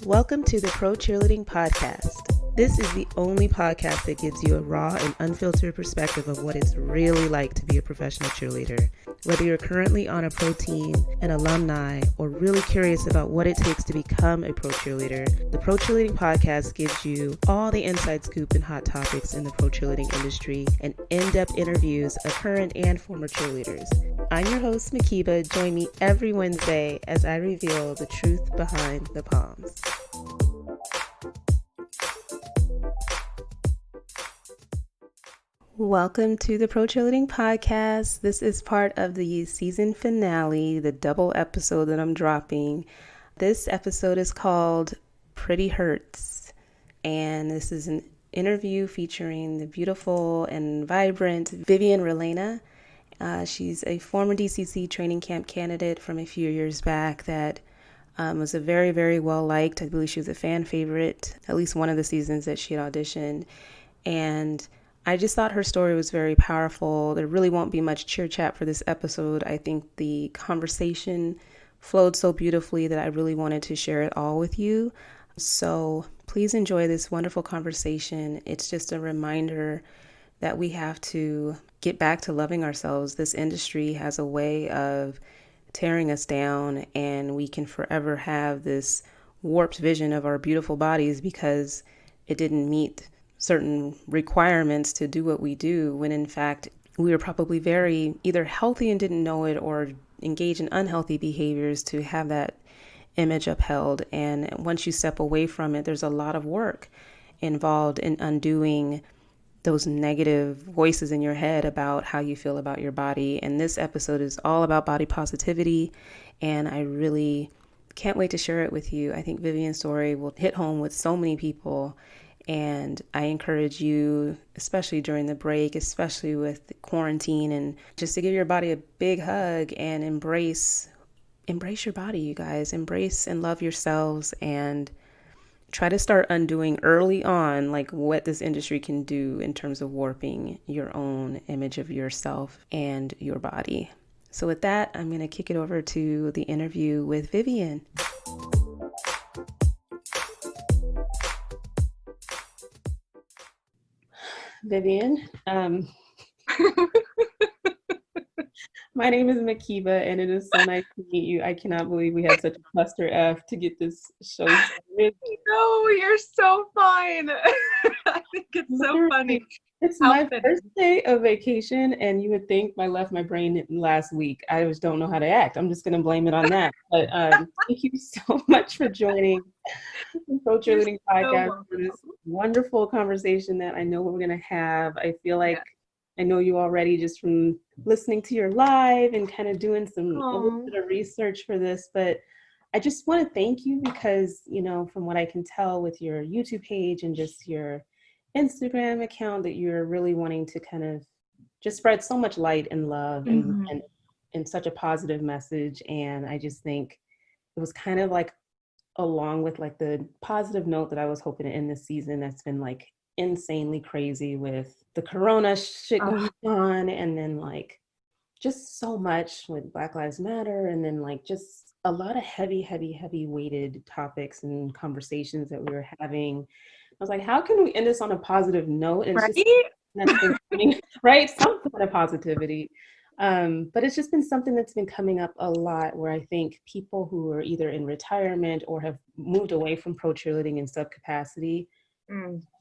Welcome to the Pro Cheerleading Podcast. This is the only podcast that gives you a raw and unfiltered perspective of what it's really like to be a professional cheerleader. Whether you're currently on a pro team, an alumni, or really curious about what it takes to become a pro cheerleader, the Pro Cheerleading Podcast gives you all the inside scoop and hot topics in the pro cheerleading industry and in-depth interviews of current and former cheerleaders. I'm your host, Mhkeeba. Join me every Wednesday as I reveal the truth behind the Poms. Welcome to the Pro Cheerleading Podcast. This is part of the season finale, the double episode that I'm dropping. This episode is called Pretty Hurts, and this is an interview featuring the beautiful and vibrant Vivian Ralena. She's a former DCC training camp candidate from a few years back that was a very, very well liked. I believe she was a fan favorite, at least one of the seasons that she had auditioned. And I just thought her story was very powerful. There really won't be much cheer chat for this episode. I think the conversation flowed so beautifully that I really wanted to share it all with you. So please enjoy this wonderful conversation. It's just a reminder that we have to get back to loving ourselves. This industry has a way of tearing us down, and we can forever have this warped vision of our beautiful bodies because it didn't meet certain requirements to do what we do, when in fact we were probably very either healthy and didn't know it or engage in unhealthy behaviors to have that image upheld. And once you step away from it, there's a lot of work involved in undoing those negative voices in your head about how you feel about your body. And this episode is all about body positivity, and I really can't wait to share it with you. I think Vivian's story will hit home with so many people. And I encourage you, especially during the break, especially with quarantine, and just to give your body a big hug and embrace your body, you guys. Embrace and love yourselves, and try to start undoing early on like what this industry can do in terms of warping your own image of yourself and your body. So with that, I'm going to kick it over to the interview with Vivian. Vivian, my name is Mhkeeba, and it is so nice to meet you. I cannot believe we had such a cluster F to get this show started. No, you're so fine. I think it's so funny. It's my first day of vacation, and you would think I left my brain last week. I just don't know how to act. I'm just going to blame it on that. But thank you so much for joining the Pro Cheerleading Podcast for this wonderful conversation that I know we're going to have. I feel like I know you already just from listening to your live and kind of doing a little bit of research for this. But I just want to thank you because, you know, from what I can tell with your YouTube page and just your Instagram account, that you're really wanting to kind of just spread so much light and love and such a positive message. And I just think it was kind of like along with like the positive note that I was hoping to end this season that's been like insanely crazy with the corona shit going on, and then like just so much with Black Lives Matter, and then like just a lot of heavy weighted topics and conversations that we were having. I was like, how can we end this on a positive note? And right? Right? Some kind of positivity. But it's just been something that's been coming up a lot, where I think people who are either in retirement or have moved away from pro cheerleading in sub capacity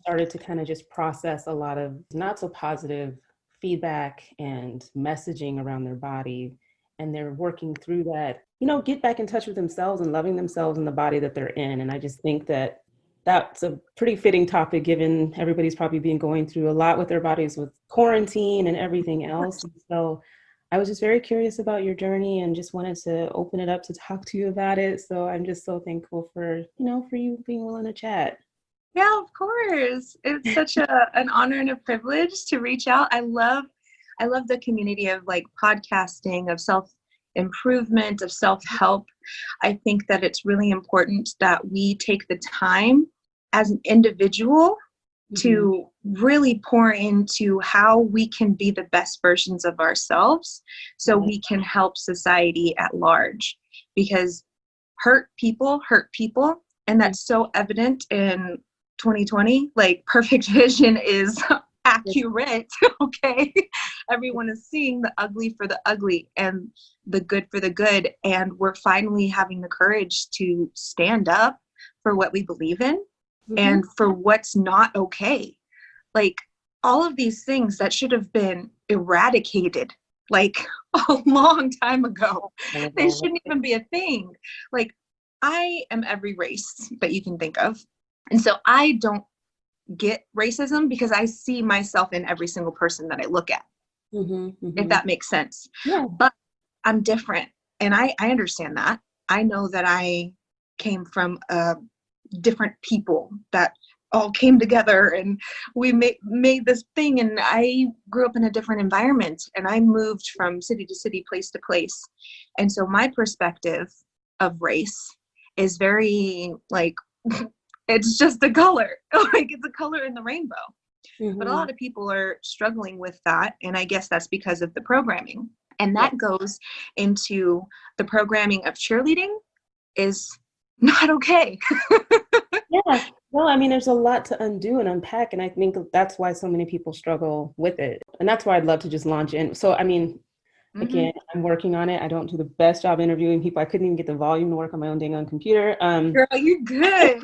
started to kind of just process a lot of not so positive feedback and messaging around their body. And they're working through that, you know, get back in touch with themselves and loving themselves and the body that they're in. And I just think that that's a pretty fitting topic, given everybody's probably been going through a lot with their bodies with quarantine and everything else. And so I was just very curious about your journey and just wanted to open it up to talk to you about it. So I'm just so thankful for, you know, for you being willing to chat. Yeah, of course. It's such an honor and a privilege to reach out. I love the community of like podcasting, of self-improvement, of self-help. I think that it's really important that we take the time as an individual to really pour into how we can be the best versions of ourselves so we can help society at large. Because hurt people, And that's so evident in 2020. Like, perfect vision is accurate. Okay. Everyone is seeing the ugly for the ugly and the good for the good. And we're finally having the courage to stand up for what we believe in and for what's not okay. Like, all of these things that should have been eradicated like a long time ago, they shouldn't even be a thing. Like, I am every race that you can think of. And so I don't get racism because I see myself in every single person that I look at, if that makes sense. Yeah. But I'm different. And I understand that. I know that I came from different people that all came together and we made this thing. And I grew up in a different environment and I moved from city to city, place to place. And so my perspective of race is very like, it's just a color. Like, it's a color in the rainbow. But a lot of people are struggling with that. And I guess that's because of the programming. And that goes into the programming of cheerleading is not okay. Yeah. Well, I mean, there's a lot to undo and unpack. And I think that's why so many people struggle with it. And that's why I'd love to just launch in. So, I mean, again, I'm working on it. I don't do the best job interviewing people. I couldn't even get the volume to work on my own dang on computer. Girl, you're good.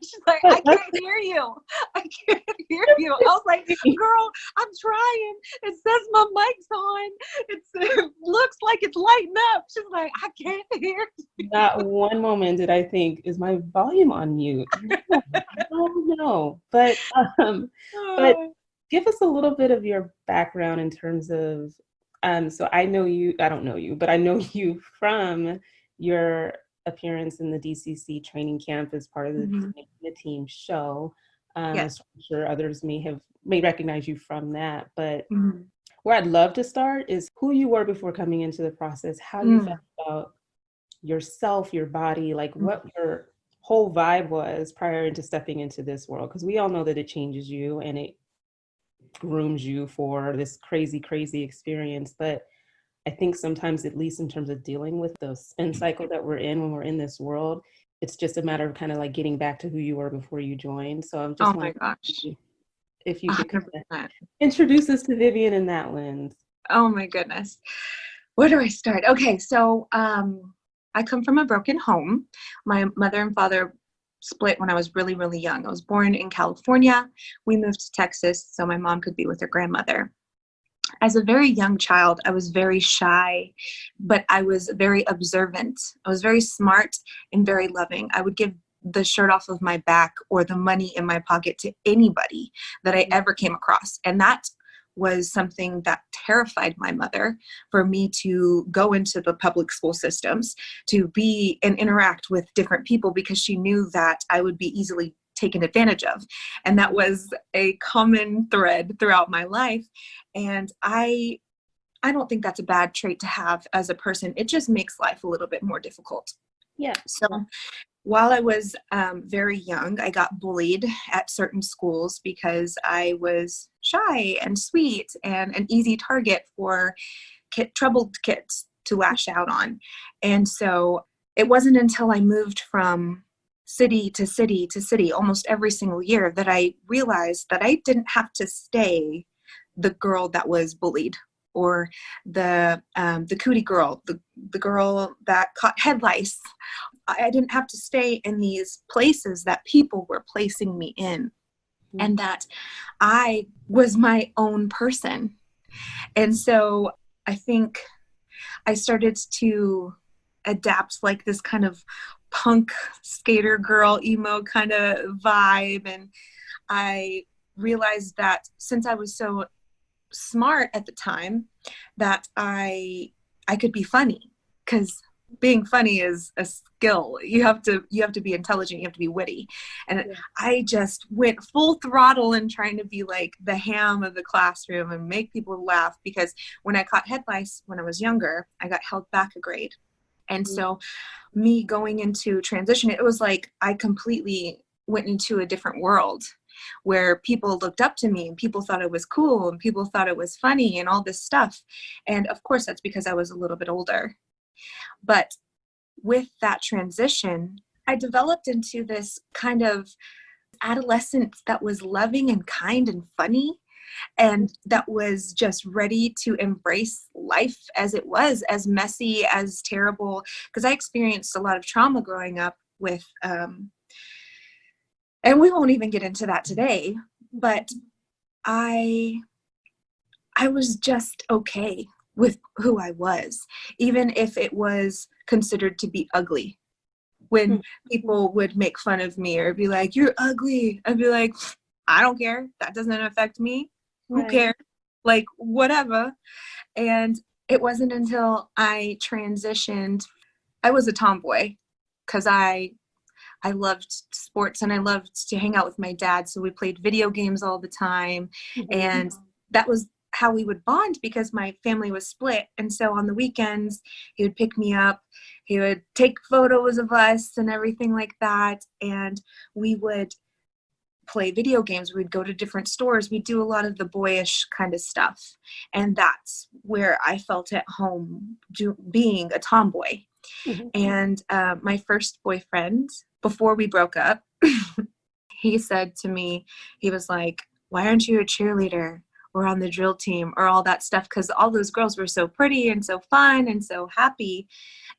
She's like, I can't hear you. I can't hear you. I was like, girl, I'm trying. It says my mic's on. It looks like it's lighting up. She's like, I can't hear you. Not one moment did I think, is my volume on mute? No, no. But give us a little bit of your background in terms of, so I know you, I don't know you, but I know you from your appearance in the DCC training camp as part of the team show. Yes. I'm sure others may recognize you from that, but where I'd love to start is who you were before coming into the process, how you felt about yourself, your body, like what your whole vibe was prior to stepping into this world. Because we all know that it changes you and it grooms you for this crazy, crazy experience. But I think sometimes, at least in terms of dealing with the spin cycle that we're in when we're in this world, it's just a matter of kind of like getting back to who you were before you joined. So I'm just my gosh. If you could kind of introduce us to Vivian in that lens. Oh my goodness. Where do I start? Okay, so I come from a broken home. My mother and father split when I was really, really young. I was born in California. We moved to Texas so my mom could be with her grandmother. As a very young child, I was very shy, but I was very observant. I was very smart and very loving. I would give the shirt off of my back or the money in my pocket to anybody that I ever came across. And that was something that terrified my mother, for me to go into the public school systems, to be and interact with different people, because she knew that I would be easily taken advantage of. And that was a common thread throughout my life. And I don't think that's a bad trait to have as a person. It just makes life a little bit more difficult. Yeah. So while I was very young, I got bullied at certain schools because I was shy and sweet and an easy target for troubled kids to lash out on. And so it wasn't until I moved from city to city to city almost every single year that I realized that I didn't have to stay the girl that was bullied, or the cootie girl, the girl that caught head lice. I didn't have to stay in these places that people were placing me in, and that I was my own person. And so I think I started to adapt like this kind of punk skater girl, emo kind of vibe. And I realized that since I was so smart at the time, that I could be funny, because being funny is a skill. You have to be intelligent, you have to be witty. And I just went full throttle in trying to be like the ham of the classroom and make people laugh, because when I caught head lice when I was younger, I got held back a grade. And so me going into transition, it was like I completely went into a different world where people looked up to me and people thought it was cool and people thought it was funny and all this stuff. And of course, that's because I was a little bit older. But with that transition, I developed into this kind of adolescent that was loving and kind and funny, and that was just ready to embrace life as it was, as messy, as terrible, because I experienced a lot of trauma growing up with, and we won't even get into that today, but I was just okay with who I was, even if it was considered to be ugly. When people would make fun of me or be like, "You're ugly," I'd be like, "I don't care. That doesn't affect me. Who cares? Like, whatever." And it wasn't until I transitioned. I was a tomboy because I loved sports and I loved to hang out with my dad. So we played video games all the time. And that was how we would bond because my family was split. And so on the weekends, he would pick me up. He would take photos of us and everything like that. And we would play video games. We'd go to different stores. We'd do a lot of the boyish kind of stuff. And that's where I felt at home being a tomboy. And my first boyfriend, before we broke up, he said to me, he was like, "Why aren't you a cheerleader or on the drill team or all that stuff?" Because all those girls were so pretty and so fun and so happy.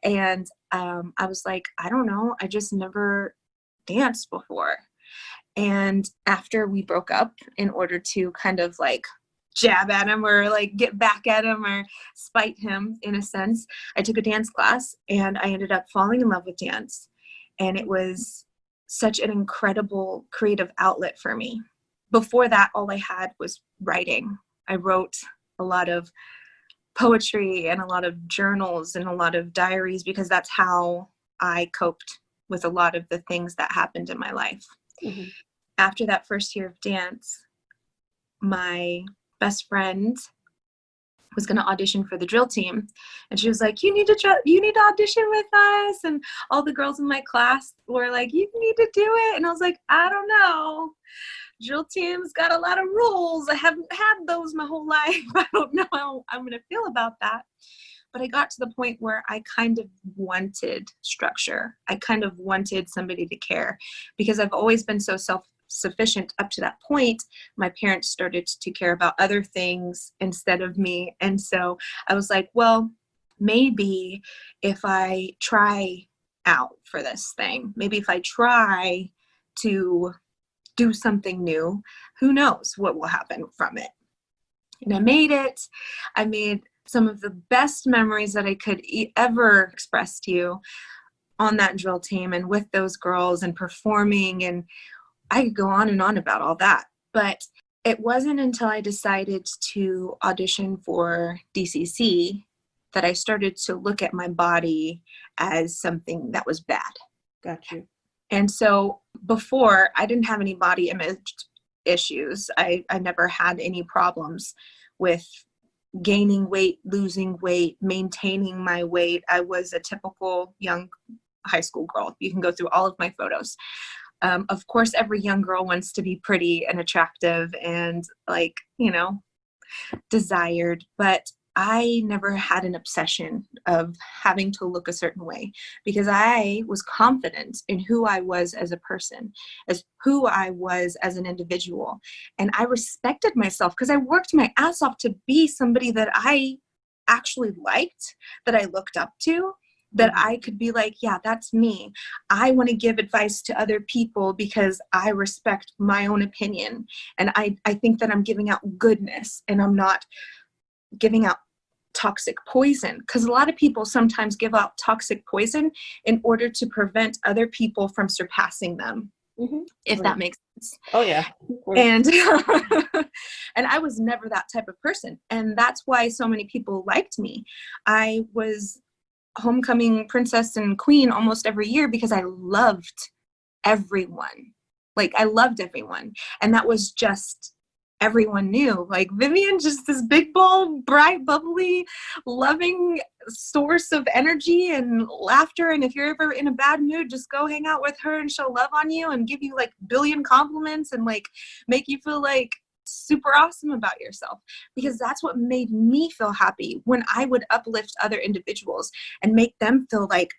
And I was like, "I don't know. I just never danced before." And after we broke up, in order to kind of like jab at him or like get back at him or spite him in a sense, I took a dance class and I ended up falling in love with dance. And it was such an incredible creative outlet for me. Before that, all I had was writing. I wrote a lot of poetry and a lot of journals and a lot of diaries because that's how I coped with a lot of the things that happened in my life. After that first year of dance, my best friend was going to audition for the drill team, and she was like, you need to audition with us." And all the girls in my class were like, "You need to do it." And I was like, "I don't know. Drill team's got a lot of rules. I haven't had those my whole life. I don't know how I'm going to feel about that." But I got to the point where I kind of wanted structure. I kind of wanted somebody to care because I've always been so self-sufficient up to that point. My parents started to care about other things instead of me. And so I was like, well, maybe if I try out for this thing, maybe if I try to do something new, who knows what will happen from it. And I made it. I made some of the best memories that I could ever express to you on that drill team and with those girls and performing. And I could go on and on about all that. But it wasn't until I decided to audition for DCC that I started to look at my body as something that was bad. Got you. And so before, I didn't have any body image issues. I never had any problems with gaining weight, losing weight, maintaining my weight. I was a typical young high school girl. You can go through all of my photos. Of course, every young girl wants to be pretty and attractive and like, desired, but I never had an obsession of having to look a certain way because I was confident in who I was as a person, as who I was as an individual. And I respected myself because I worked my ass off to be somebody that I actually liked, that I looked up to, that I could be like, yeah, that's me. I want to give advice to other people because I respect my own opinion. And I think that I'm giving out goodness and I'm not giving out toxic poison, because a lot of people sometimes give out toxic poison in order to prevent other people from surpassing them, if that makes sense. Oh yeah. And and I was never that type of person, and that's why so many people liked me. I was homecoming princess and queen almost every year because I loved everyone. Like I loved everyone, and that was just everyone knew, like Vivian, just this big, bold, bright, bubbly, loving source of energy and laughter. And if you're ever in a bad mood, just go hang out with her and she'll love on you and give you like a billion compliments and like make you feel like super awesome about yourself, because that's what made me feel happy when I would uplift other individuals and make them feel like,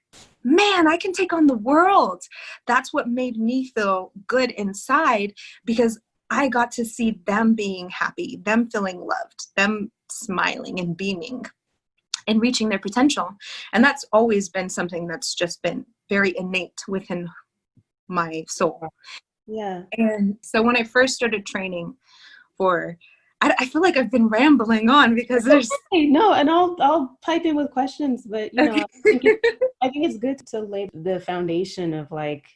man, I can take on the world. That's what made me feel good inside, because I got to see them being happy, them feeling loved, them smiling and beaming and reaching their potential. And that's always been something that's just been very innate within my soul. Yeah. And so when I first started training for, I feel like I've been rambling on because there's no, and I'll pipe in with questions, but you know, okay. I think it's good to lay the foundation of like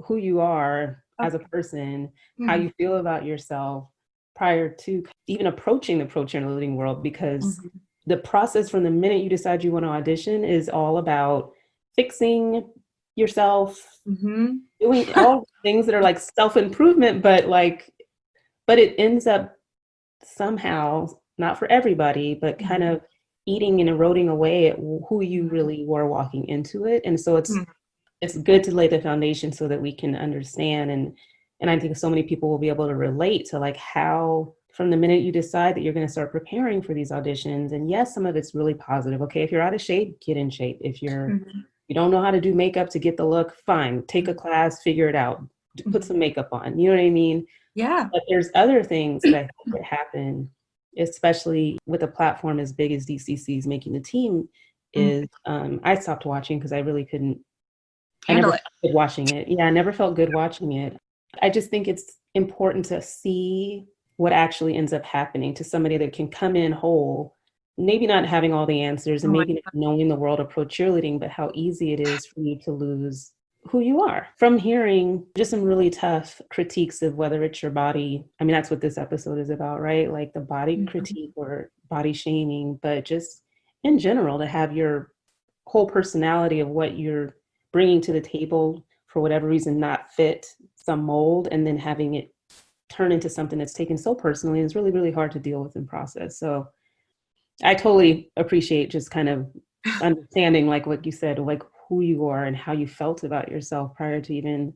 who you are as a person, how you feel about yourself prior to even approaching the pro cheerleading world, because the process from the minute you decide you want to audition is all about fixing yourself, doing all things that are like self-improvement, but it ends up somehow, not for everybody, but kind of eating and eroding away at who you really were walking into it. And so it's good to lay the foundation so that we can understand. And I think so many people will be able to relate to like how, from the minute you decide that you're going to start preparing for these auditions, and yes, some of it's really positive. Okay, if you're out of shape, get in shape. If you don't know how to do makeup to get the look, fine, take a class, figure it out, put some makeup on. You know what I mean? Yeah. But there's other things that I think would happen, especially with a platform as big as DCC's making the team, is I stopped watching because I really couldn't handle I never it. felt good watching it. Yeah, I never felt good watching it. I just think it's important to see what actually ends up happening to somebody that can come in whole, maybe not having all the answers and maybe not knowing the world of pro cheerleading, but how easy it is for you to lose who you are from hearing just some really tough critiques of whether it's your body. I mean, that's what this episode is about, right? Like the body critique or body shaming, but just in general, to have your whole personality of what you're bringing to the table for whatever reason not fit some mold, and then having it turn into something that's taken so personally is really, really hard to deal with and process. So I totally appreciate just kind of understanding, like what you said, like who you are and how you felt about yourself prior to even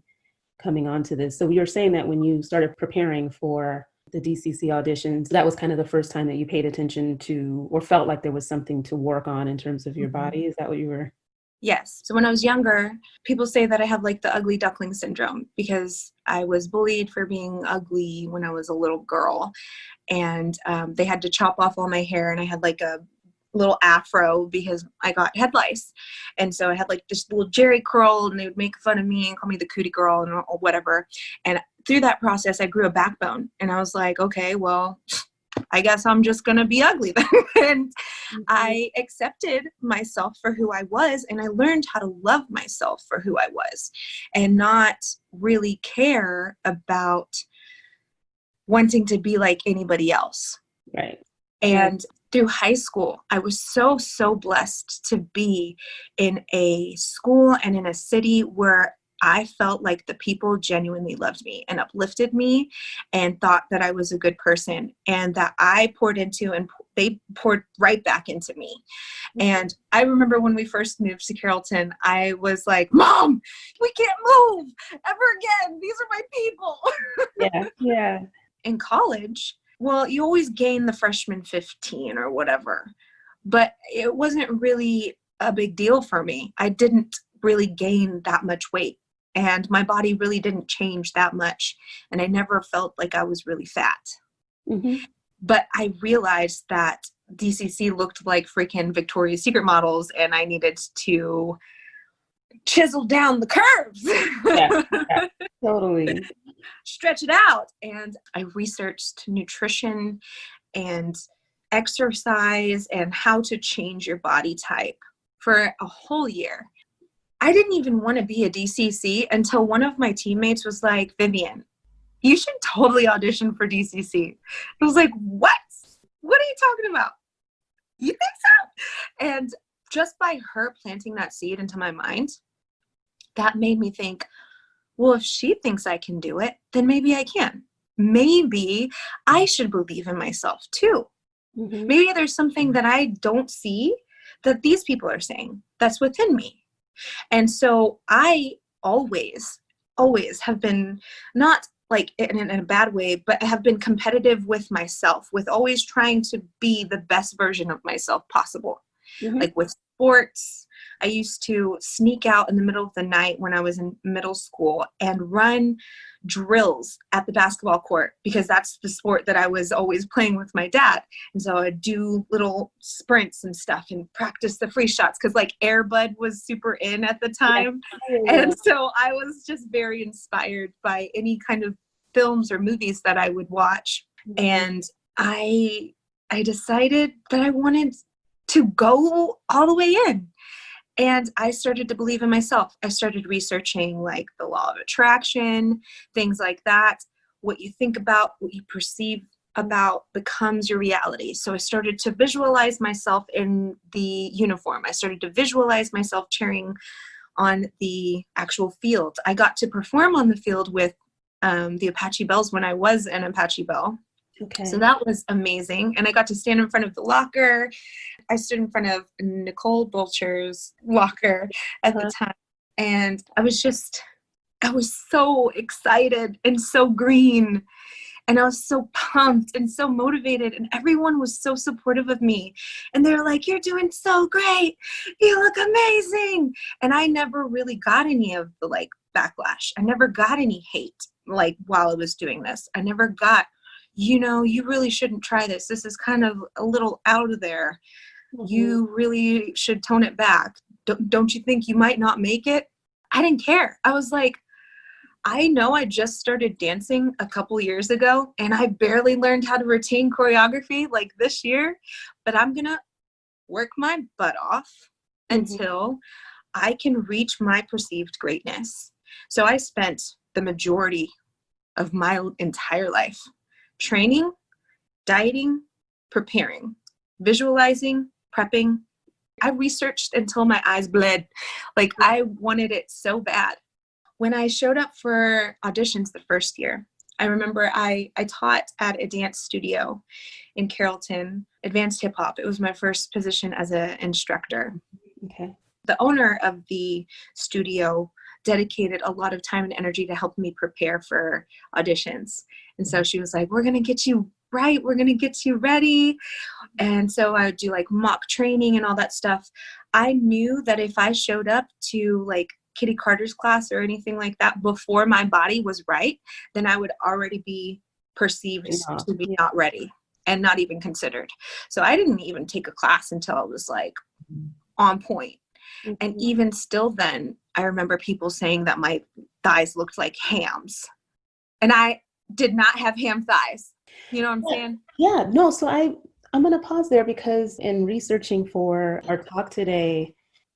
coming onto this. So you're saying that when you started preparing for the DCC auditions, that was kind of the first time that you paid attention to or felt like there was something to work on in terms of your body. Is that what you were? Yes. So when I was younger, people say that I have like the ugly duckling syndrome because I was bullied for being ugly when I was a little girl. And they had to chop off all my hair, and I had like a little afro because I got head lice. And so I had like this little Jerry curl, and they would make fun of me and call me the cootie girl and or whatever. And through that process, I grew a backbone, and I was like, okay, well, I guess I'm just going to be ugly then. And I accepted myself for who I was, and I learned how to love myself for who I was and not really care about wanting to be like anybody else. Right. And through high school, I was so, so blessed to be in a school and in a city where I felt like the people genuinely loved me and uplifted me and thought that I was a good person and that I poured into, and they poured right back into me. And I remember when we first moved to Carrollton, I was like, Mom, we can't move ever again. These are my people. Yeah. In college, well, you always gain the freshman 15 or whatever, but it wasn't really a big deal for me. I didn't really gain that much weight, and my body really didn't change that much, and I never felt like I was really fat. But I realized that DCC looked like freaking Victoria's Secret models, and I needed to chisel down the curves. Yeah, totally. Stretch it out. And I researched nutrition and exercise and how to change your body type for a whole year. I didn't even want to be a DCC until one of my teammates was like, Vivian, you should totally audition for DCC. I was like, what? What are you talking about? You think so? And just by her planting that seed into my mind, that made me think, well, if she thinks I can do it, then maybe I can. Maybe I should believe in myself too. Maybe there's something that I don't see that these people are saying that's within me. And so I always have been not like in a bad way, but I have been competitive with myself, with always trying to be the best version of myself possible. Mm-hmm. Like with sports, I used to sneak out in the middle of the night when I was in middle school and run drills at the basketball court, because that's the sport that I was always playing with my dad. And so I'd do little sprints and stuff and practice the free shots, because like Air Bud was super in at the time. Yeah. And so I was just very inspired by any kind of films or movies that I would watch. Mm-hmm. And I decided that I wanted to go all the way in. And I started to believe in myself. I started researching like the law of attraction, things like that. What you think about, what you perceive about becomes your reality. So I started to visualize myself in the uniform. I started to visualize myself cheering on the actual field. I got to perform on the field with the Apache Bells when I was an Apache Bell. Okay. So that was amazing. And I got to stand in front of the locker. I stood in front of Nicole Bolcher's locker at the time. And I was so excited and so green. And I was so pumped and so motivated. And everyone was so supportive of me. And they were like, "You're doing so great. You look amazing." And I never really got any of the like backlash. I never got any hate like while I was doing this. I never got, you really shouldn't try this. This is kind of a little out of there. Mm-hmm. You really should tone it back. Don't you think you might not make it? I didn't care. I was like, I know I just started dancing a couple years ago and I barely learned how to retain choreography like this year, but I'm going to work my butt off until I can reach my perceived greatness. So I spent the majority of my entire life training, dieting, preparing, visualizing, prepping. I researched until my eyes bled. Like I wanted it so bad. When I showed up for auditions the first year, I remember I taught at a dance studio in Carrollton, advanced hip hop. It was my first position as an instructor. Okay. The owner of the studio dedicated a lot of time and energy to help me prepare for auditions. And so she was like, "We're going to get you right. We're going to get you ready." And so I would do like mock training and all that stuff. I knew that if I showed up to like Kitty Carter's class or anything like that before my body was right, then I would already be perceived to be not ready and not even considered. So I didn't even take a class until I was like on point. And even still then, I remember people saying that my thighs looked like hams. And I did not have ham thighs. You know what I'm saying? Yeah, no, so I'm going to pause there because in researching for our talk today,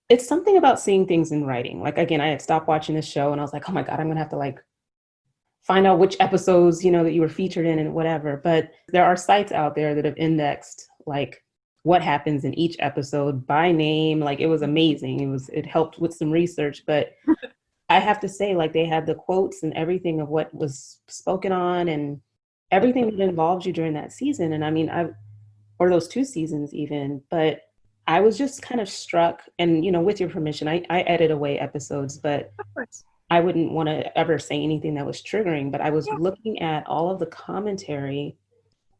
it's something about seeing things in writing. Like, again, I had stopped watching this show and I was like, oh my God, I'm going to have to like find out which episodes, that you were featured in and whatever. But there are sites out there that have indexed like what happens in each episode by name. Like it was amazing. It helped with some research, but I have to say, like they had the quotes and everything of what was spoken on and everything that involved you during that season. And I mean, or those 2 seasons even, but I was just kind of struck, and with your permission, I edit away episodes, but I wouldn't want to ever say anything that was triggering, but I was looking at all of the commentary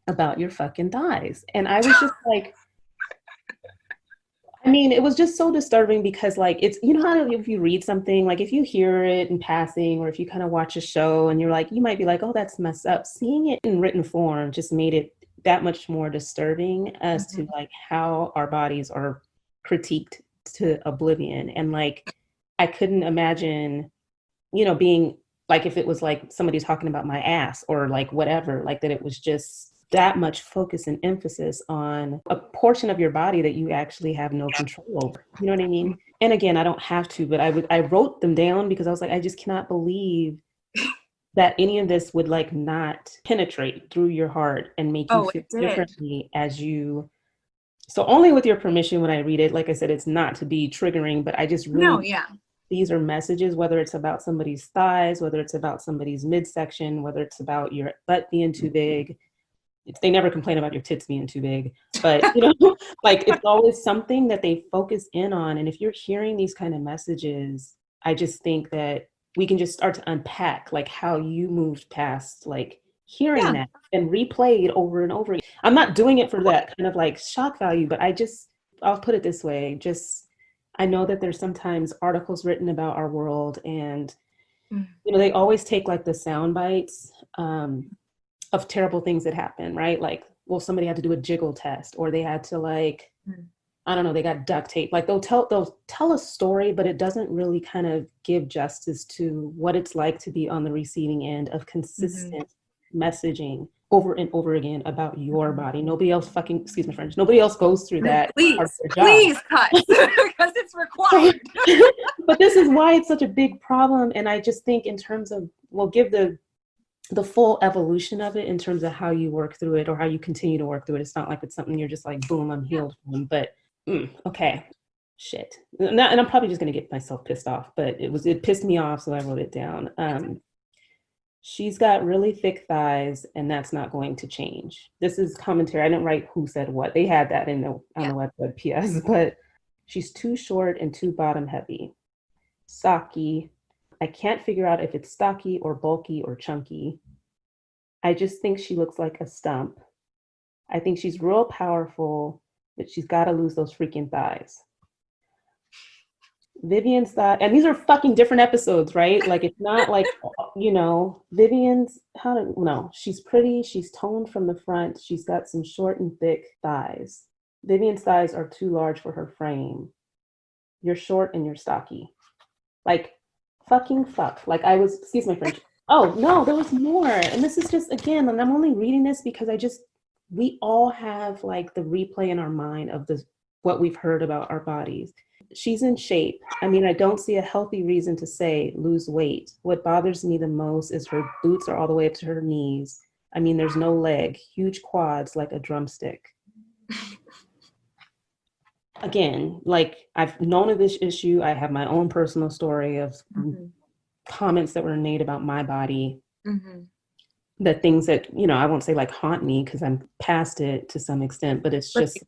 about your fucking thighs. And I was just like, I mean, it was just so disturbing because like, it's, how if you read something, like if you hear it in passing, or if you kind of watch a show and you're like, you might be like, oh, that's messed up. Seeing it in written form just made it that much more disturbing as to like how our bodies are critiqued to oblivion. And like, I couldn't imagine, being like, if it was like somebody talking about my ass or like whatever, like that it was just that much focus and emphasis on a portion of your body that you actually have no control over. You know what I mean? And again, I don't have to, but I wrote them down because I was like, I just cannot believe that any of this would like not penetrate through your heart and make you feel differently as you. So only with your permission when I read it, like I said, it's not to be triggering, but I just really, these are messages, whether it's about somebody's thighs, whether it's about somebody's midsection, whether it's about your butt being too big. They never complain about your tits being too big, but like it's always something that they focus in on. And if you're hearing these kind of messages, I just think that we can just start to unpack like how you moved past like hearing that and replayed over and over again. I'm not doing it for that kind of like shock value, but I'll put it this way, just I know that there's sometimes articles written about our world, and you know, they always take like the sound bites of terrible things that happen, right? Like, well, somebody had to do a jiggle test, or they had to like, I don't know, they got duct tape. Like they'll tell a story, but it doesn't really kind of give justice to what it's like to be on the receiving end of consistent messaging over and over again about your body. Nobody else fucking, excuse my French, nobody else goes through that. Please cut, because it's required. But this is why it's such a big problem. And I just think in terms of, we'll give the full evolution of it in terms of how you work through it or how you continue to work through it. It's not like it's something you're just like, boom, I'm healed from. But okay, shit. And I'm probably just going to get myself pissed off, but it pissed me off, so I wrote it down. She's got really thick thighs, and that's not going to change. This is commentary. I didn't write who said what. They had that on the website, PS, but she's too short and too bottom heavy. Stocky. I can't figure out if it's stocky or bulky or chunky. I just think she looks like a stump. I think she's real powerful, but she's got to lose those freaking thighs. Vivian's thigh, and these are fucking different episodes, right? Like it's not like, you know, Vivian's, she's pretty, she's toned from the front, she's got some short and thick thighs. Vivian's thighs are too large for her frame. You're short and you're stocky. Like, fucking fuck. Like I was, excuse my French. Oh no, there was more. And this is just, again, and I'm only reading this because we all have like the replay in our mind of what we've heard about our bodies. She's in shape. I mean, I don't see a healthy reason to say lose weight. What bothers me the most is her boots are all the way up to her knees. I mean, there's no leg, huge quads like a drumstick. Again, like I've known of this issue. I have my own personal story of comments that were made about my body. The things that, you know, I won't say like haunt me because I'm past it to some extent, but it's just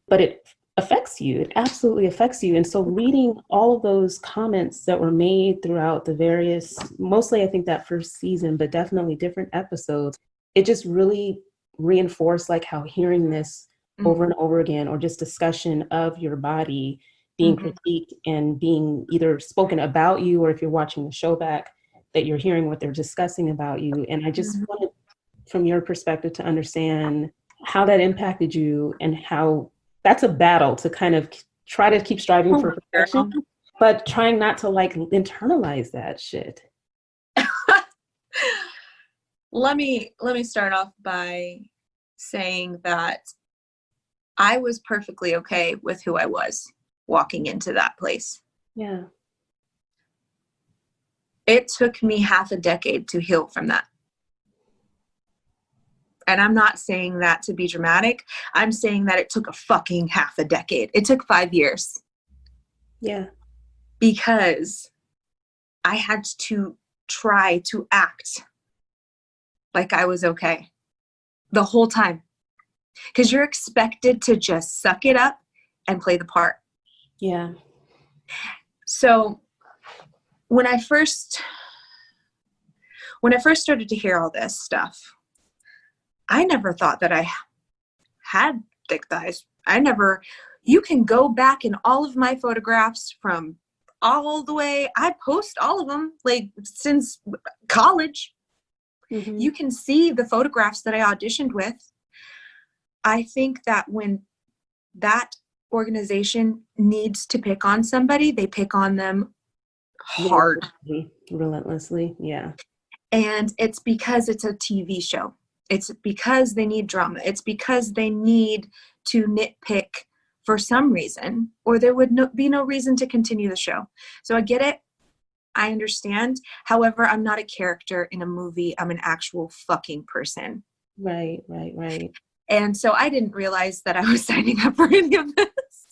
but it affects you. It absolutely affects you. And so reading all of those comments that were made throughout the various, mostly I think that first season, but definitely different episodes, it just really reinforced like how hearing this over and over again, or just discussion of your body being critiqued and being either spoken about you, or if you're watching the show back, that you're hearing what they're discussing about you. And I just wanted, from your perspective, to understand how that impacted you and how that's a battle to kind of try to keep striving for perfection, but trying not to like internalize that shit. Let me start off by saying that I was perfectly okay with who I was walking into that place. Yeah. It took me half a decade to heal from that. And I'm not saying that to be dramatic. I'm saying that it took a fucking half a decade. It took 5 years. Yeah. Because I had to try to act like I was okay the whole time. Because you're expected to just suck it up and play the part. Yeah. So when I first started to hear all this stuff, I never thought that I had thick thighs. You can go back in all of my photographs from all the way, I post all of them, like since college. You can see the photographs that I auditioned with. I think that when that organization needs to pick on somebody, they pick on them hard. Relentlessly, yeah. And it's because it's a TV show. It's because they need drama. It's because they need to nitpick for some reason, or there would be no reason to continue the show. So I get it. I understand. However, I'm not a character in a movie. I'm an actual fucking person. Right. And so I didn't realize that I was signing up for any of this.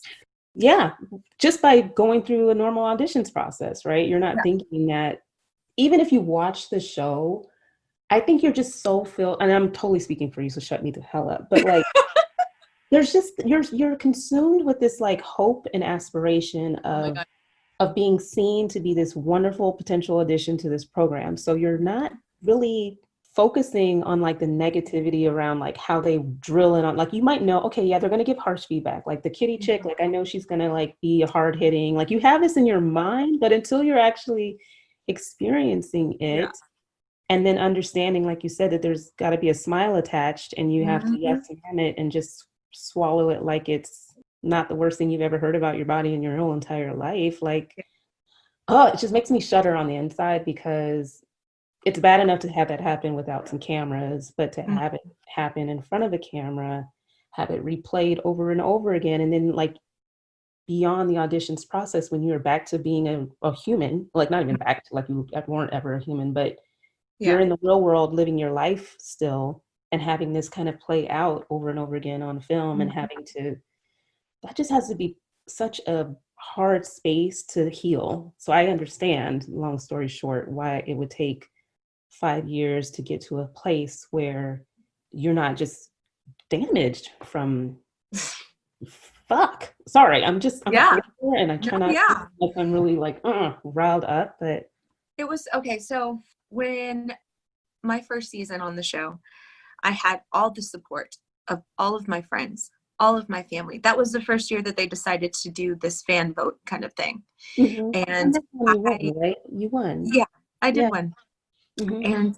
Yeah. Just by going through a normal auditions process, right? You're not thinking that, even if you watch the show, I think you're just so filled, and I'm totally speaking for you, so shut me the hell up. But like, there's just, you're consumed with this like hope and aspiration of of being seen to be this wonderful potential addition to this program. So you're not really focusing on like the negativity around like how they drill in on, like, you might know, okay, yeah, they're going to give harsh feedback. Like the kitty chick, like I know she's going to like be a hard hitting, like you have this in your mind, but until you're actually experiencing Yeah. it and then understanding, like you said, that there's got to be a smile attached and you have to yes man it and just swallow it like it's not the worst thing you've ever heard about your body in your whole entire life. Like, oh, it just makes me shudder on the inside because it's bad enough to have that happen without some cameras, but to have it happen in front of a camera, have it replayed over and over again, and then like beyond the auditions process, when you're back to being a human, like not even back to like you weren't ever a human, but you're Yeah. in the real world living your life still and having this kind of play out over and over again on film and having to, that just has to be such a hard space to heal. So I understand, long story short, why it would take 5 years to get to a place where you're not just damaged from fuck. Sorry, I'm Yeah. here and I try No, not to, yeah. like I'm really like riled up, but It was okay. So when my first season on the show, I had all the support of all of my friends, all of my family. That was the first year that they decided to do this fan vote kind of thing. mhm. And And that's when you I, won, right? You won. yeah, I did Yeah. win. Hmm. And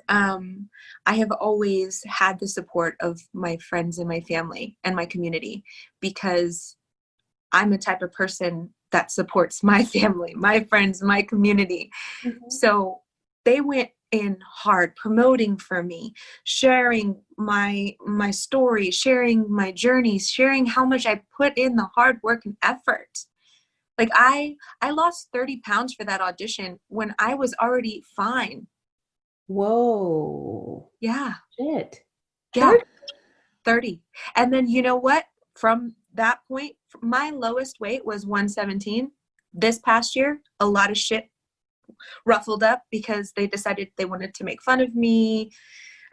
I have always had the support of my friends and my family and my community because I'm a type of person that supports my family, my friends, my community. Hmm. So they went in hard promoting for me, sharing my story, sharing my journeys, sharing how much I put in the hard work and effort. Like I lost 30 pounds for that audition when I was already fine. Whoa. Yeah. Shit. Yeah. 30? 30. And then you know what? From that point, my lowest weight was 117. This past year, a lot of shit ruffled up because they decided they wanted to make fun of me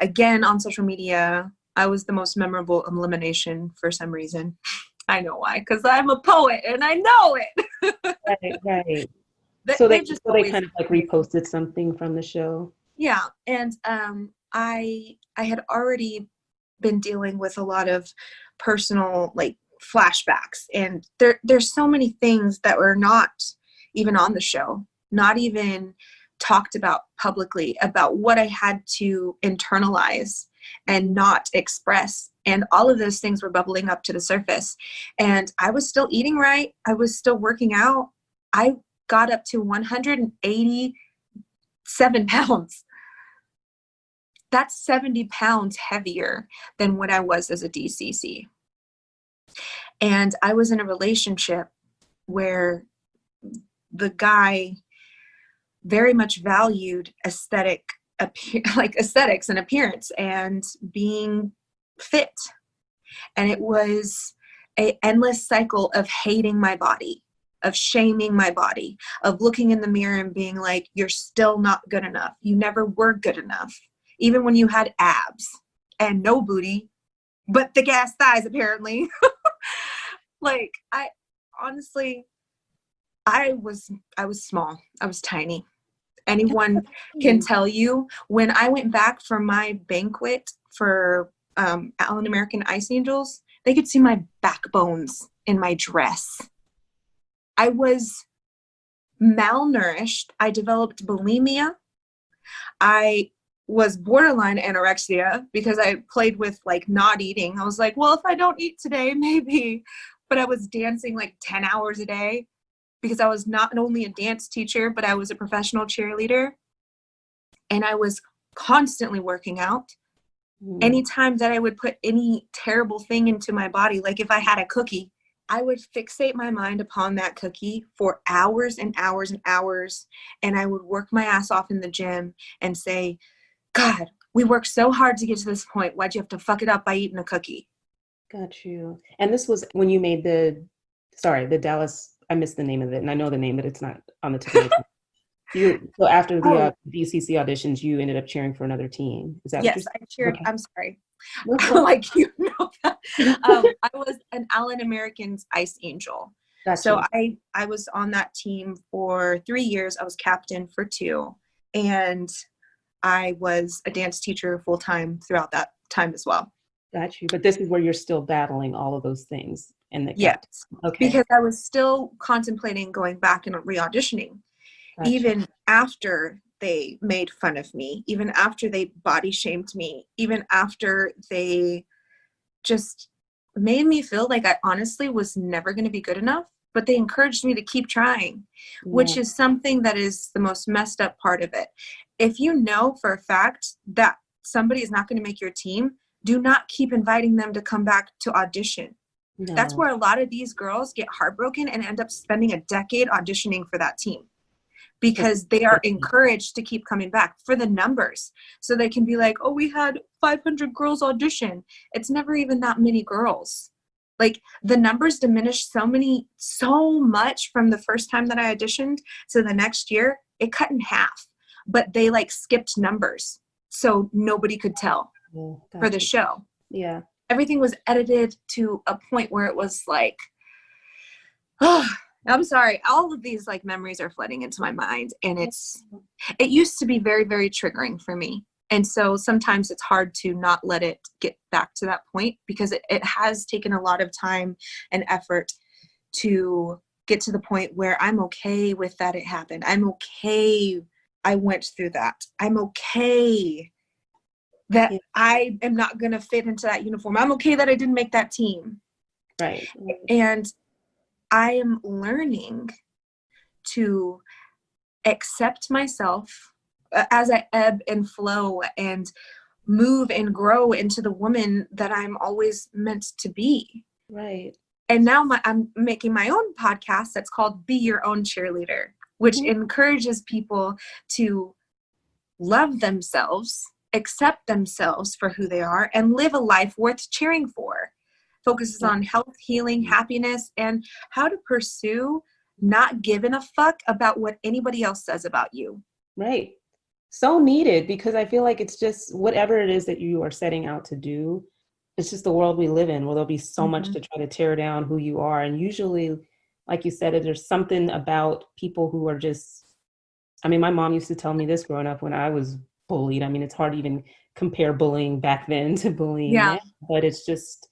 again on social media. I was the most memorable elimination for some reason. I know why, because I'm a poet and I know it. Right, right. They've just So they always kind of like reposted something from the show. yeah. And I had already been dealing with a lot of personal like flashbacks, and there's so many things that were not even on the show, not even talked about publicly, about what I had to internalize and not express. And all of those things were bubbling up to the surface. And I was still eating right. I was still working out. I got up to 187 pounds. That's 70 pounds heavier than what I was as a DCC. And I was in a relationship where the guy very much valued like aesthetics and appearance and being fit. And it was an endless cycle of hating my body, of shaming my body, of looking in the mirror and being like, you're still not good enough. You never were good enough. Even when you had abs and no booty, but thick ass thighs, apparently. Like, I honestly, I was small. I was tiny. Anyone can tell you, when I went back for my banquet for Allen American Ice Angels, they could see my backbones in my dress. I was malnourished. I developed bulimia. I was borderline anorexia because I played with like not eating. I was like, well, if I don't eat today, maybe. But I was dancing like 10 hours a day because I was not only a dance teacher, but I was a professional cheerleader. And I was constantly working out. Anytime that I would put any terrible thing into my body, like if I had a cookie, I would fixate my mind upon that cookie for hours and hours and hours. And I would work my ass off in the gym and say, God, we worked so hard to get to this point. Why'd you have to fuck it up by eating a cookie? Got you. And this was when you made the Dallas, I missed the name of it, and I know the name, but it's not on the tip of my tongue. So after the Oh, DCC auditions, you ended up cheering for another team. Is that what you're yes, I saying? cheered. Okay. I'm sorry. No, Like, you know that. I was an Allen American's Ice Angel. Got So you. I was on that team for 3 years. I was captain for 2, and I was a dance teacher full time throughout that time as well. Got you. But this is where you're still battling all of those things in the Yes, captain. Okay. because I was still contemplating going back and re-auditioning, Got you. even after they made fun of me, even after they body shamed me, even after they just made me feel like I honestly was never going to be good enough, but they encouraged me to keep trying, Yeah. which is something that is the most messed up part of it. If you know for a fact that somebody is not going to make your team, do not keep inviting them to come back to audition. That's No. where a lot of these girls get heartbroken and end up spending a decade auditioning for that team, Just because they are encouraged to keep coming back for the numbers. So they can be like, oh, we had 500 girls audition. It's never even that many girls. Like, the numbers diminish so much from the first time that I auditioned to the next year. It cut in half, but they like skipped numbers. So nobody could tell for the got you. show. Yeah. Everything was edited to a point where it was like, oh, I'm sorry. All of these like memories are flooding into my mind, and it used to be very, very triggering for me. And so sometimes it's hard to not let it get back to that point, because it has taken a lot of time and effort to get to the point where I'm okay with that it happened. I'm okay I went through that. I'm okay that Yeah. I am not going to fit into that uniform. I'm okay that I didn't make that team. Right. And I am learning to accept myself as I ebb and flow and move and grow into the woman that I'm always meant to be. Right. And now I'm making my own podcast that's called Be Your Own Cheerleader, which encourages people to love themselves, accept themselves for who they are, and live a life worth cheering for. Focuses on health, healing, happiness, and how to pursue not giving a fuck about what anybody else says about you. Right. So needed, because I feel like it's just whatever it is that you are setting out to do, it's just the world we live in, where there'll be so much to try to tear down who you are. And usually, like you said, there's something about people who are just, I mean, my mom used to tell me this growing up when I was bullied. I mean, it's hard to even compare bullying back then to bullying Yeah. now, but it's just,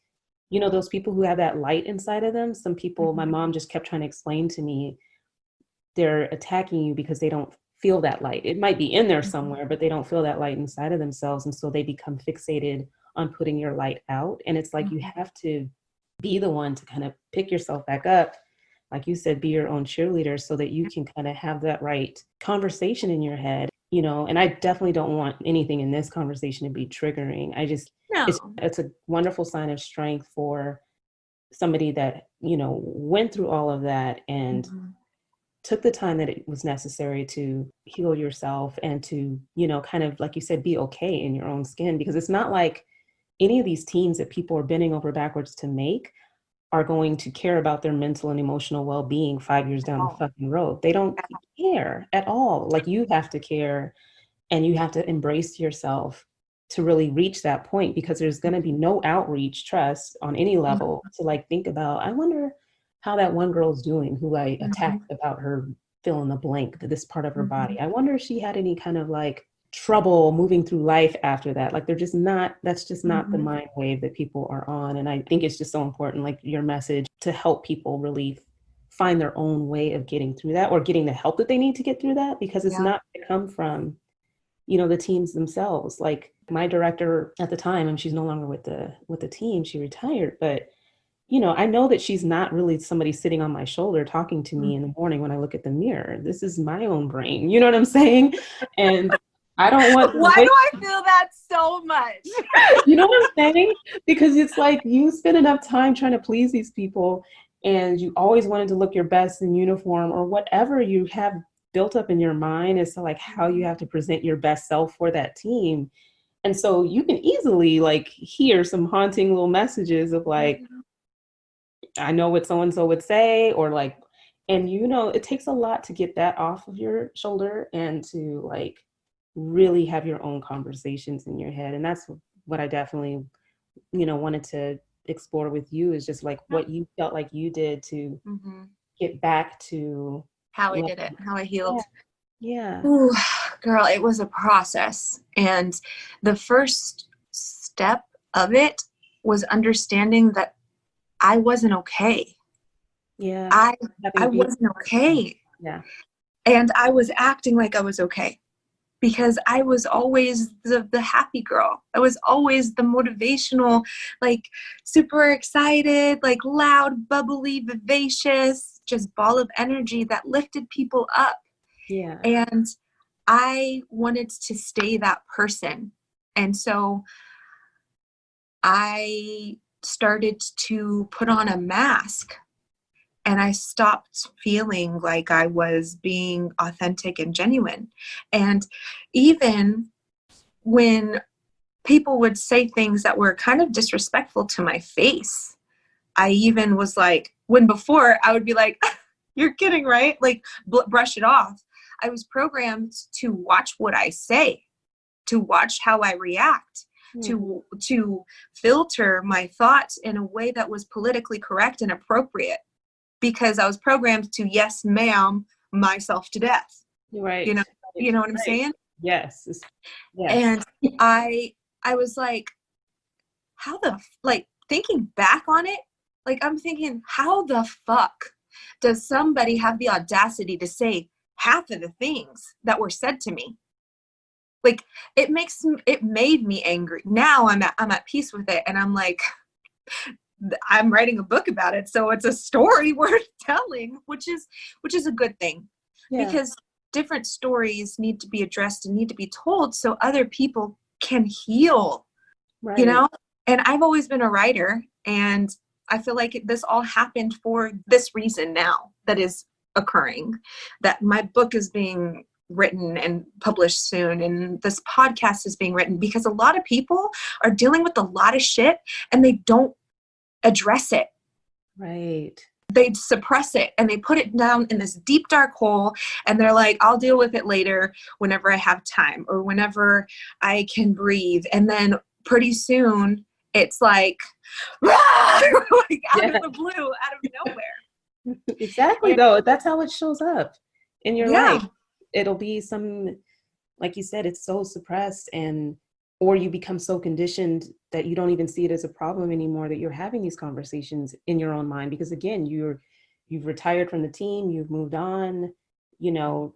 those people who have that light inside of them. Some people, my mom just kept trying to explain to me, they're attacking you because they don't feel that light. It might be in there somewhere, but they don't feel that light inside of themselves. And so they become fixated on putting your light out. And it's like you have to be the one to kind of pick yourself back up. Like you said, be your own cheerleader so that you can kind of have that right conversation in your head, and I definitely don't want anything in this conversation to be triggering. No. It's a wonderful sign of strength for somebody that, went through all of that and took the time that it was necessary to heal yourself and to, kind of, like you said, be okay in your own skin, because it's not like any of these teams that people are bending over backwards to make are going to care about their mental and emotional well-being 5 years down the fucking road. They don't care at all. Like, you have to care, and you have to embrace yourself to really reach that point, because there's going to be no outreach, trust, on any level to like think about, I wonder how that one girl's doing who I attacked about her fill in the blank, this part of her body. I wonder if she had any kind of like trouble moving through life after that. Like, that's just not the mind wave that people are on. And I think it's just so important, like your message, to help people really find their own way of getting through that, or getting the help that they need to get through that, because it's not to come from, the teams themselves. Like, my director at the time, and she's no longer with the team, she retired, but I know that she's not really somebody sitting on my shoulder talking to me in the morning when I look at the mirror. This is my own brain. You know what I'm saying? And I don't want Why do I feel that so much? You know what I'm saying? Because it's like you spend enough time trying to please these people, and you always wanted to look your best in uniform, or whatever you have built up in your mind as to like how you have to present your best self for that team. And so you can easily like hear some haunting little messages of like, I know what so-and-so would say, or like, and it takes a lot to get that off of your shoulder and to like really have your own conversations in your head. And that's what I definitely, wanted to explore with you, is just like what you felt like you did to get back to how I like, did it, how I healed. yeah. Ooh, girl, it was a process. And the first step of it was understanding that I wasn't okay. Yeah. I Having been, wasn't okay. yeah. And I was acting like I was okay because I was always the happy girl. I was always the motivational, like super excited, like loud, bubbly, vivacious, just ball of energy that lifted people up. Yeah. And I wanted to stay that person. And so I started to put on a mask, and I stopped feeling like I was being authentic and genuine. And even when people would say things that were kind of disrespectful to my face, I even was like, when before I would be like, you're kidding, right? Like brush it off. I was programmed to watch what I say, to watch how I react, to filter my thoughts in a way that was politically correct and appropriate, because I was programmed to, yes, ma'am, myself to death. Right. You know what I'm saying? Yes. Yes. And I was like, like thinking back on it, like I'm thinking, how the fuck does somebody have the audacity to say half of the things that were said to me? Like it made me angry. Now I'm at peace with it, and I'm like, I'm writing a book about it, so it's a story worth telling, which is a good thing. Yeah. Because different stories need to be addressed and need to be told so other people can heal. Right. You know? And I've always been a writer, and I feel like this all happened for this reason now that is occurring, that my book is being written and published soon, and this podcast is being written, because a lot of people are dealing with a lot of shit and they don't address it. Right. They suppress it and they put it down in this deep dark hole, and they're like, I'll deal with it later whenever I have time or whenever I can breathe. And then pretty soon it's like, like out of the blue, out of nowhere. Exactly. Though that's how it shows up in your life. It'll be some, like you said, it's so suppressed, or you become so conditioned that you don't even see it as a problem anymore, that you're having these conversations in your own mind, because again, you've retired from the team, you've moved on,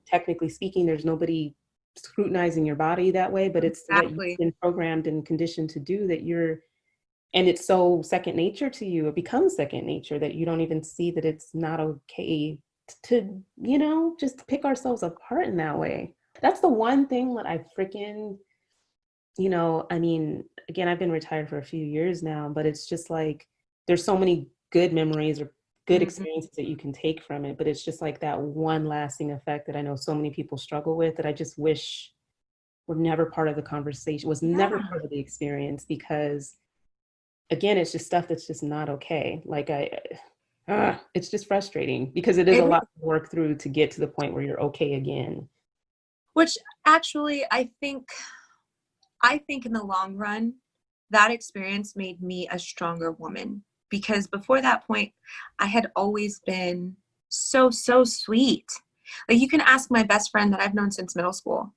technically speaking, there's nobody scrutinizing your body that way, but it's what you've been programmed and conditioned to do, and it's so second nature to you. It becomes second nature that you don't even see that it's not okay to, just pick ourselves apart in that way. That's the one thing that I freaking, again, I've been retired for a few years now, but it's just like, there's so many good memories or good experiences that you can take from it. But it's just like that one lasting effect that I know so many people struggle with, that I just wish were never part of the conversation, was never part of the experience, because again, it's just stuff that's just not okay. Like it's just frustrating, because it is a lot to work through to get to the point where you're okay again. Which actually, I think in the long run, that experience made me a stronger woman, because before that point, I had always been so sweet. Like, you can ask my best friend that I've known since middle school.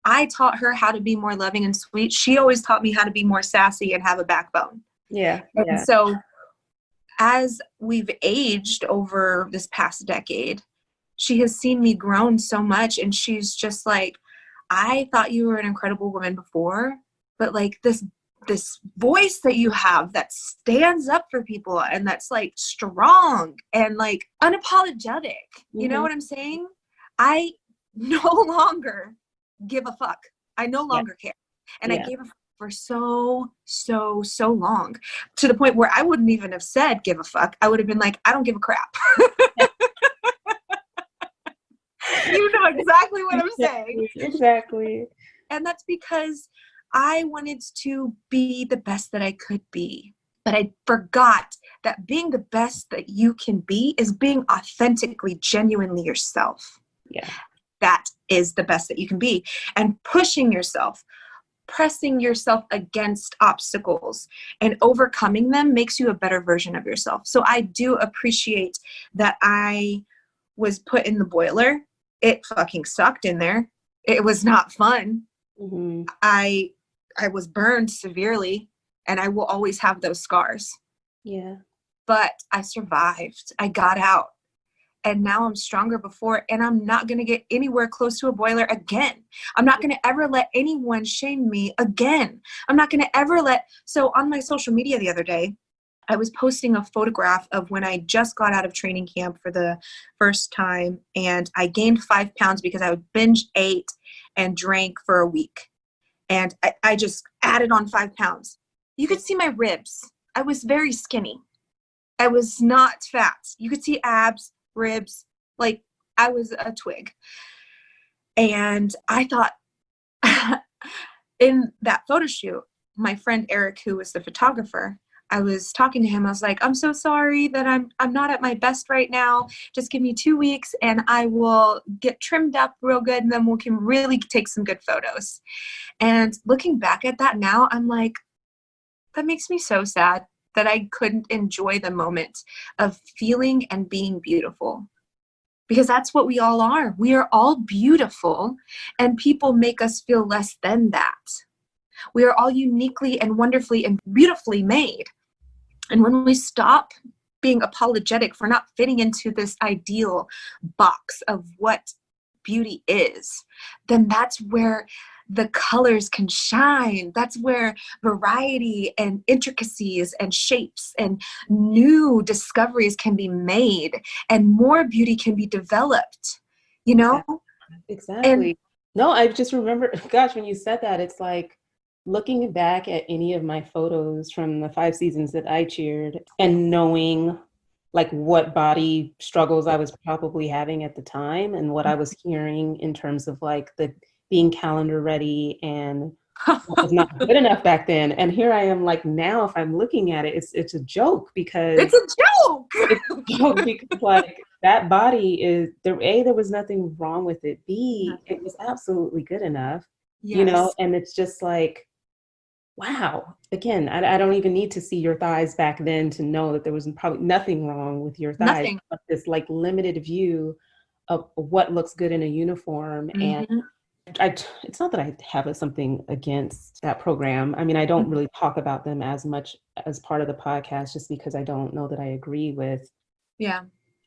I taught her how to be more loving and sweet. She always taught me how to be more sassy and have a backbone. Yeah. And so as we've aged over this past decade, she has seen me grown so much, and she's just like, I thought you were an incredible woman before, but like this voice that you have that stands up for people, and that's like strong and like unapologetic. You know what I'm saying? I no longer give a fuck. I no longer care. And I gave a fuck for so long, to the point where I wouldn't even have said give a fuck. I would have been like, I don't give a crap. You know exactly what I'm saying. Exactly. And that's because I wanted to be the best that I could be. But I forgot that being the best that you can be is being authentically, genuinely yourself. Yeah. That is the best that you can be. And pushing yourself pressing yourself against obstacles and overcoming them makes you a better version of yourself. So I do appreciate that I was put in the boiler. It fucking sucked in there. It was not fun. Mm-hmm. I was burned severely, and I will always have those scars. Yeah. But I survived. I got out. And now I'm stronger before, and I'm not going to get anywhere close to a boiler again. I'm not going to ever let anyone shame me again. I'm not going to ever so on my social media the other day, I was posting a photograph of when I just got out of training camp for the first time, and I gained 5 pounds because I would binge ate and drank for a week. And I just added on 5 pounds. You could see my ribs. I was very skinny. I was not fat. You could see abs, ribs, like I was a twig. And I thought in that photo shoot, my friend Eric, who was the photographer, I was talking to him. I was like, I'm so sorry that I'm not at my best right now. Just give me 2 weeks and I will get trimmed up real good, and then we can really take some good photos. And looking back at that now, I'm like, that makes me so sad that I couldn't enjoy the moment of feeling and being beautiful. Because that's what we all are. We are all beautiful, and people make us feel less than that. We are all uniquely and wonderfully and beautifully made. And when we stop being apologetic for not fitting into this ideal box of what beauty is, then that's where the colors can shine. That's where variety and intricacies and shapes and new discoveries can be made, and more beauty can be developed, you know? Exactly. And no, I just remember, gosh, when you said that, it's like looking back at any of my photos from the 5 seasons that I cheered and knowing like what body struggles I was probably having at the time and what I was hearing in terms of like the being calendar ready and what was not good enough back then. And here I am, like now, if I'm looking at it, it's a joke because it's a joke. it's a joke because like that body is there. A, there was nothing wrong with it. B, it was absolutely good enough, you know. Yes. And it's just like, wow. Again, I don't even need to see your thighs back then to know that there was probably nothing wrong with your thighs. Nothing. But this like limited view of what looks good in a uniform. And it's not that I have something against that program. I mean, I don't really talk about them as much as part of the podcast just because I don't know that I agree with. Yeah.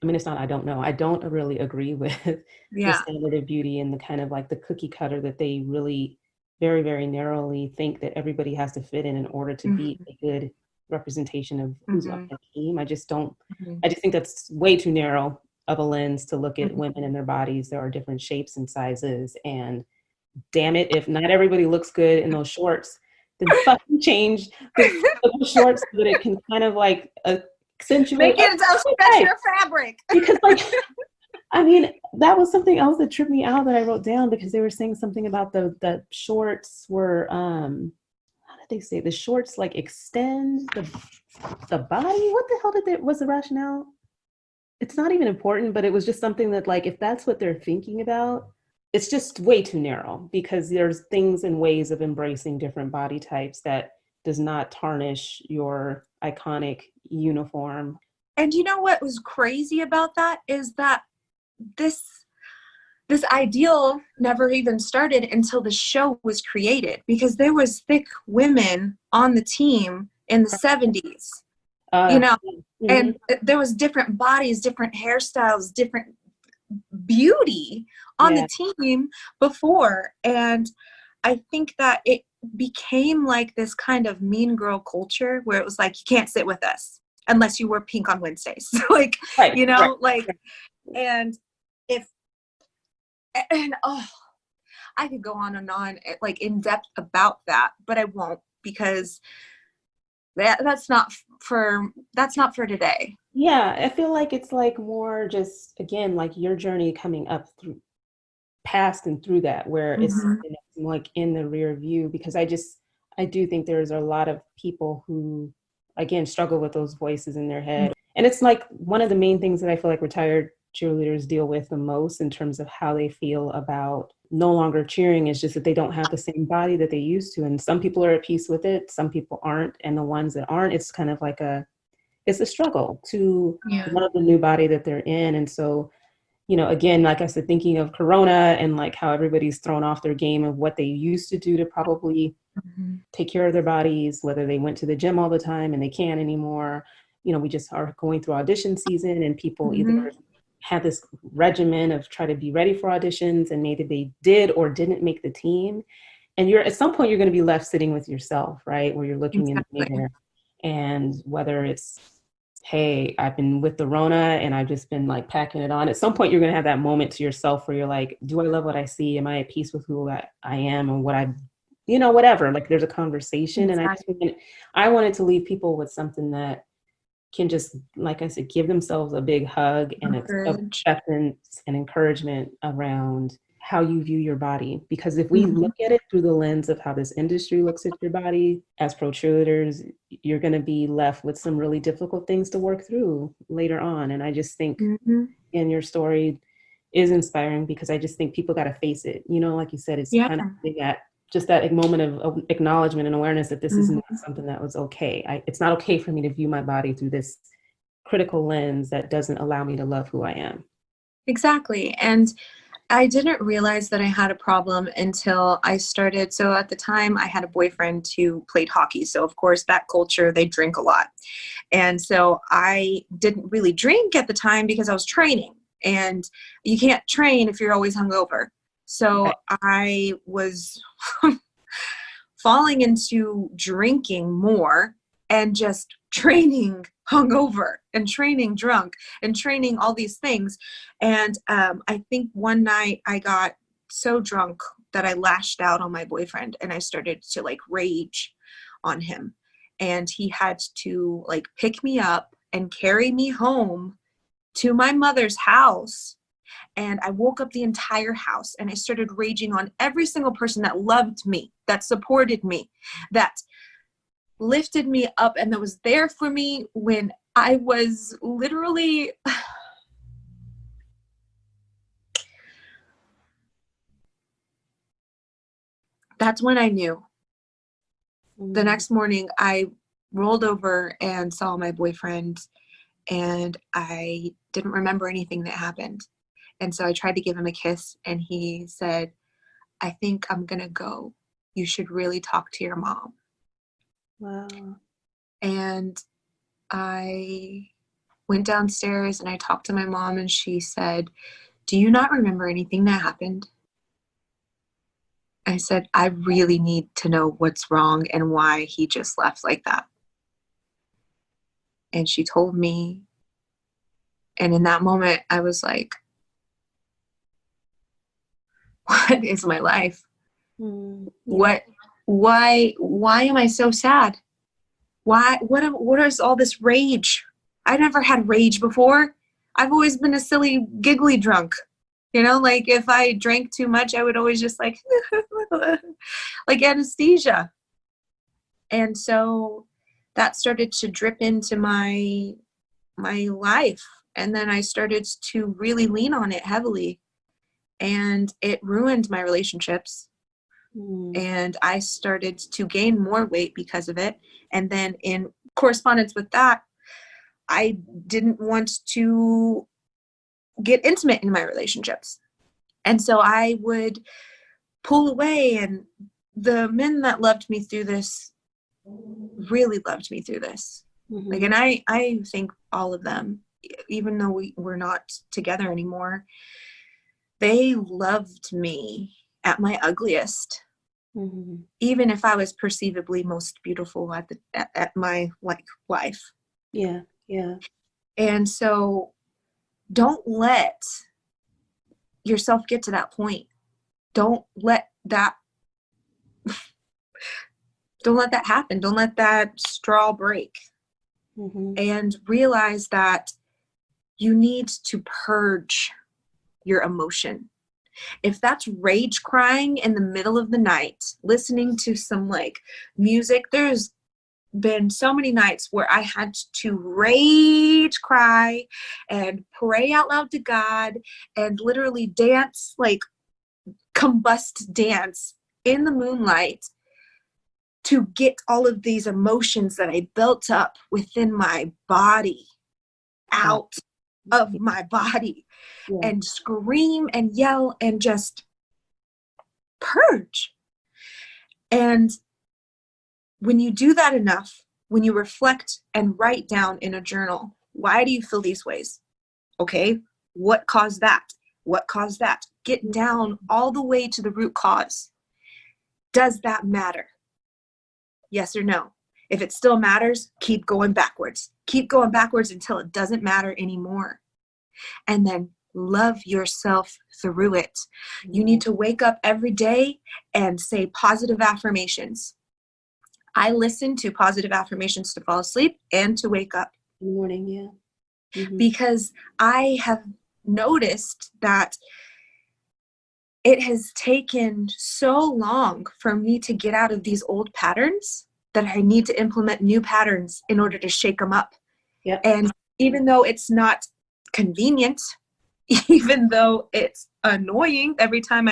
I mean, it's not, I don't know. I don't really agree with the Yeah. standard of beauty and the kind of like the cookie cutter that they really very, very narrowly think that everybody has to fit in order to be a good representation of who's on the team. I just don't, I just think that's way too narrow of a lens to look at women and their bodies. There are different shapes and sizes, and damn it, if not everybody looks good in those shorts, then fucking change the shorts so that it can kind of like accentuate. Make it a special fabric. Because like, I mean, that was something else that tripped me out that I wrote down because they were saying something about the shorts were, how did they say? The shorts like extend the body? What the hell was the rationale? It's not even important, but it was just something that like, if that's what they're thinking about, it's just way too narrow because there's things and ways of embracing different body types that does not tarnish your iconic uniform. And you know what was crazy about that is that this ideal never even started until the show was created, because there was thick women on the team in the 70s, you know, and there was different bodies, different hairstyles, different beauty on the team before. And I think that it became like this kind of mean girl culture where it was like, you can't sit with us unless you wear pink on Wednesdays. Like, you know, and I could go on and on like in depth about that, but I won't, because that's not for today. Yeah, I feel like it's like more just, again, like your journey coming up through past and through that, where it's like in the rear view, because I do think there's a lot of people who, again, struggle with those voices in their head. And it's like one of the main things that I feel like retired cheerleaders deal with the most in terms of how they feel about no longer cheering. Is just that they don't have the same body that they used to. And some people are at peace with it, some people aren't. And the ones that aren't, it's kind of like it's a struggle to love the new body that they're in. And so, again, like I said, thinking of Corona and like how everybody's thrown off their game of what they used to do to probably take care of their bodies, whether they went to the gym all the time and they can't anymore. We just are going through audition season, and people either have this regimen of try to be ready for auditions, and maybe they did or didn't make the team. And at some point you're going to be left sitting with yourself, right? Where you're looking in the mirror, and whether it's, hey, I've been with the Rona and I've just been like packing it on. At some point you're going to have that moment to yourself where you're like, do I love what I see? Am I at peace with who I am and what whatever, like there's a conversation. Exactly. And I wanted to leave people with something that can just, like I said, give themselves a big hug and acceptance and encouragement around how you view your body. Because if we look at it through the lens of how this industry looks at your body as pro cheerleaders, you're going to be left with some really difficult things to work through later on. And I just think in your story is inspiring, because I just think people got to face it. Like you said, it's kind of that just that moment of acknowledgement and awareness that this is not something that was okay. It's not okay for me to view my body through this critical lens that doesn't allow me to love who I am. Exactly. And I didn't realize that I had a problem until I started. So at the time I had a boyfriend who played hockey. So of course that culture, they drink a lot. And so I didn't really drink at the time because I was training, and you can't train if you're always hungover. So I was falling into drinking more and just training hungover and training drunk and training all these things. And I think one night I got so drunk that I lashed out on my boyfriend, and I started to like rage on him. And he had to like pick me up and carry me home to my mother's house. And I woke up the entire house, and I started raging on every single person that loved me, that supported me, that lifted me up, and that was there for me when I was literally that's when I knew. The next morning I rolled over and saw my boyfriend, and I didn't remember anything that happened. And so I tried to give him a kiss, and he said, I think I'm going to go. You should really talk to your mom. Wow. And I went downstairs and I talked to my mom, and she said, do you not remember anything that happened? I said, I really need to know what's wrong and why he just left like that. And she told me. And in that moment, I was like, what is my life? Why am I so sad? What is all this rage? I never had rage before. I've always been a silly, giggly drunk. Like if I drank too much, I would always just like, like anesthesia. And so that started to drip into my life. And then I started to really lean on it heavily. And it ruined my relationships. And I started to gain more weight because of it. And then in correspondence with that, I didn't want to get intimate in my relationships. And so I would pull away, and the men that loved me through this really loved me through this. Like, and I think all of them, even though we're not together anymore, they loved me at my ugliest. Even if I was perceivably most beautiful at my life. Yeah. And so don't let yourself get to that point. Don't let that happen. Don't let that straw break. And realize that you need to purge your emotion. If that's rage crying in the middle of the night, listening to some like music, there's been so many nights where I had to rage cry and pray out loud to God and literally dance, like combust dance in the moonlight to get all of these emotions that I built up within my body out of my body, and scream and yell and just purge. And when you do that enough, when you reflect and write down in a journal, why do you feel these ways? Okay, what caused that? What caused that? Get down all the way to the root cause. Does that matter? Yes or no? If it still matters, keep going backwards. Keep going backwards until it doesn't matter anymore. And then love yourself through it. You need to wake up every day and say positive affirmations. I listen to positive affirmations to fall asleep and to wake up. In the morning, yeah. Mm-hmm. Because I have noticed that it has taken so long for me to get out of these old patterns that I need to implement new patterns in order to shake them up. Yep. And even though it's not convenient, even though it's annoying, every time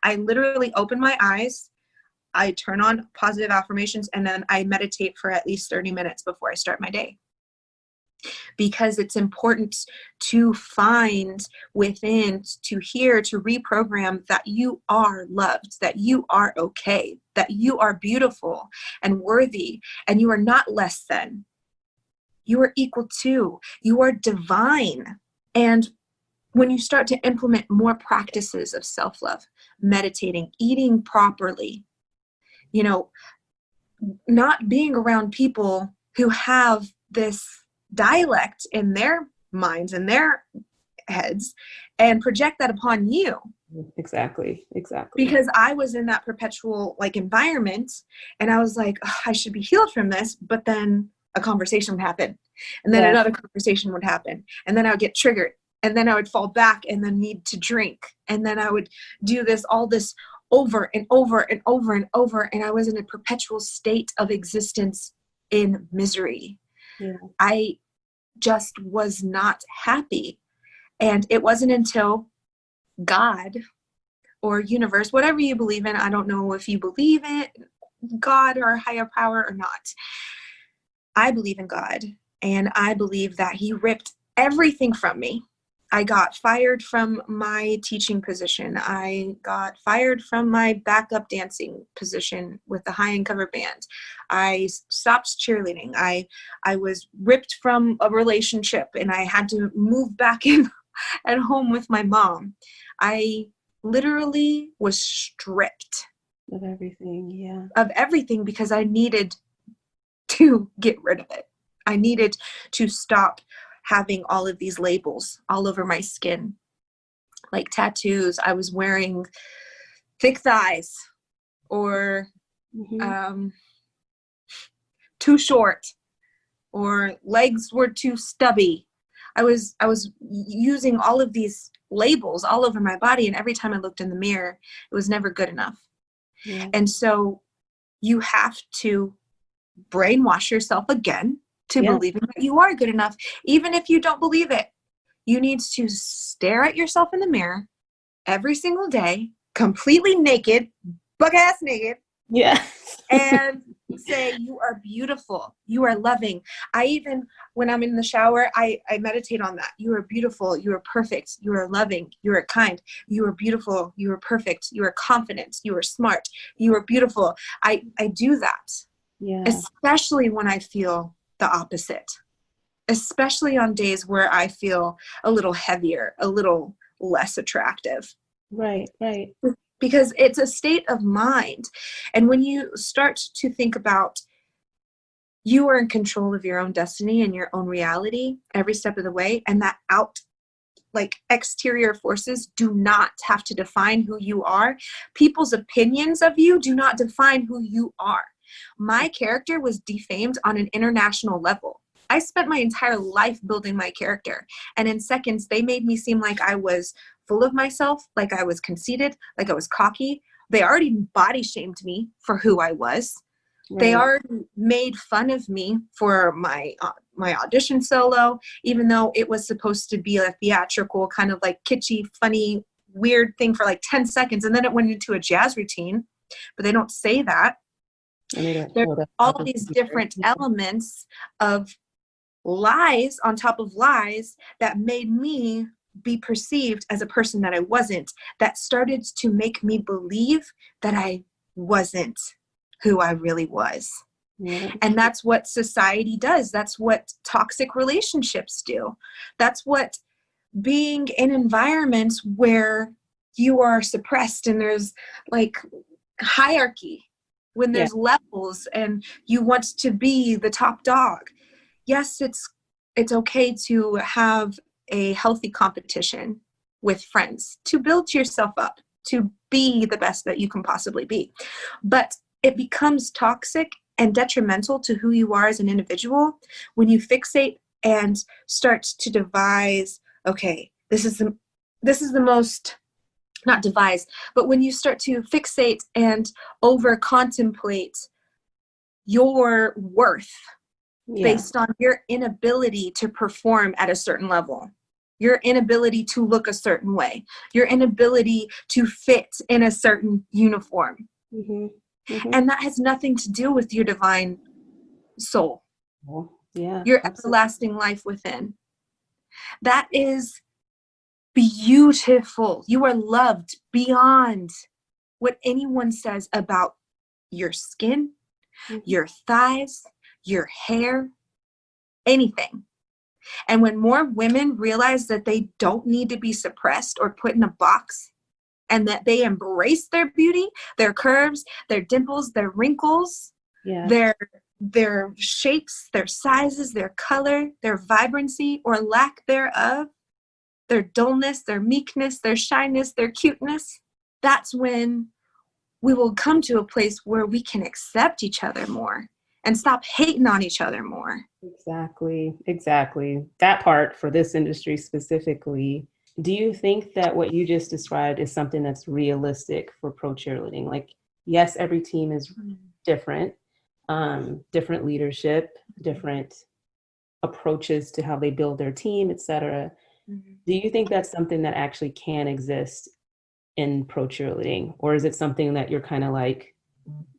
I literally open my eyes, I turn on positive affirmations, and then I meditate for at least 30 minutes before I start my day. Because it's important to find within, to hear, to reprogram that you are loved, that you are okay, that you are beautiful and worthy, and you are not less than. You are equal to. You are divine. And when you start to implement more practices of self-love, meditating, eating properly, not being around people who have this dialect in their minds and their heads and project that upon you. Exactly. Because I was in that perpetual environment, and I was like, oh, I should be healed from this. But then a conversation would happen, and then another conversation would happen, and then I would get triggered, and then I would fall back and then need to drink. And then I would do all this over and over and over and over. And I was in a perpetual state of existence in misery. Yeah. I just was not happy. And it wasn't until God or universe, whatever you believe in, I don't know if you believe in God or a higher power or not. I believe in God, and I believe that he ripped everything from me. I got fired from my teaching position. I got fired from my backup dancing position with the high-end cover band. I stopped cheerleading. I was ripped from a relationship, and I had to move back in at home with my mom. I literally was stripped of everything, yeah. Of everything, because I needed to get rid of it. I needed to stop having all of these labels all over my skin, like tattoos. I was wearing thick thighs, or too short, or legs were too stubby. I was using all of these labels all over my body, and every time I looked in the mirror, it was never good enough. Yeah. And so you have to brainwash yourself again to believing that you are good enough. Even if you don't believe it, you need to stare at yourself in the mirror every single day, completely naked, buck-ass naked. Yeah. And say, you are beautiful. You are loving. When I'm in the shower, I meditate on that. You are beautiful. You are perfect. You are loving. You are kind. You are beautiful. You are perfect. You are confident. You are smart. You are beautiful. I do that. Yeah. Especially when I feel the opposite. Especially on days where I feel a little heavier, a little less attractive. Right. Because it's a state of mind. And when you start to think about you are in control of your own destiny and your own reality every step of the way, and that exterior forces do not have to define who you are. People's opinions of you do not define who you are. My character was defamed on an international level. I spent my entire life building my character, and in seconds they made me seem like I was full of myself, like I was conceited, like I was cocky. They already body shamed me for who I was. They Right. already made fun of me for my audition solo, even though it was supposed to be a theatrical, kind of like kitschy, funny, weird thing for like 10 seconds. And then it went into a jazz routine, but they don't say that. And they don't There's show that all part of these the different elements of lies on top of lies that made me be perceived as a person that I wasn't, that started to make me believe that I wasn't who I really was. Yeah. And that's what society does. That's what toxic relationships do. That's what being in environments where you are suppressed and there's like hierarchy, when Yeah. there's levels and you want to be the top dog. Yes, it's okay to have a healthy competition with friends, to build yourself up, to be the best that you can possibly be. But it becomes toxic and detrimental to who you are as an individual when you fixate and start to devise, okay, this is the most, not devise, but when you start to fixate and over contemplate your worth Yeah. based on your inability to perform at a certain level, your inability to look a certain way, your inability to fit in a certain uniform. Mm-hmm. Mm-hmm. And that has nothing to do with your divine soul, Well, yeah, your absolutely. everlasting life within. That is beautiful. You are loved beyond what anyone says about your skin, Mm-hmm. your thighs, your hair, anything. And when more women realize that they don't need to be suppressed or put in a box, and that they embrace their beauty, their curves, their dimples, their wrinkles, Yeah. their shapes, their sizes, their color, their vibrancy or lack thereof, their dullness, their meekness, their shyness, their cuteness, that's when we will come to a place where we can accept each other more and stop hating on each other more. Exactly. Exactly. That part for this industry specifically. Do you think that what you just described is something that's realistic for pro cheerleading? Like, yes, every team is different, different leadership, different approaches to how they build their team, etc. Mm-hmm. Do you think that's something that actually can exist in pro cheerleading? Or is it something that you're kind of like,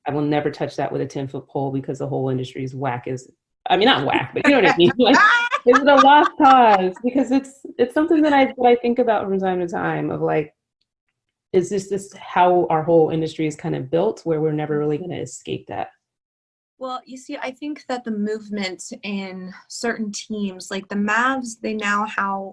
I will never touch that with a 10-foot pole because the whole industry is whack as, I mean, not whack, but you know what I mean? Like, is it a lost cause? Because it's something that I think about from time to time of like, is this how our whole industry is kind of built where we're never really going to escape that? Well, you see, I think that the movement in certain teams, like the Mavs, they now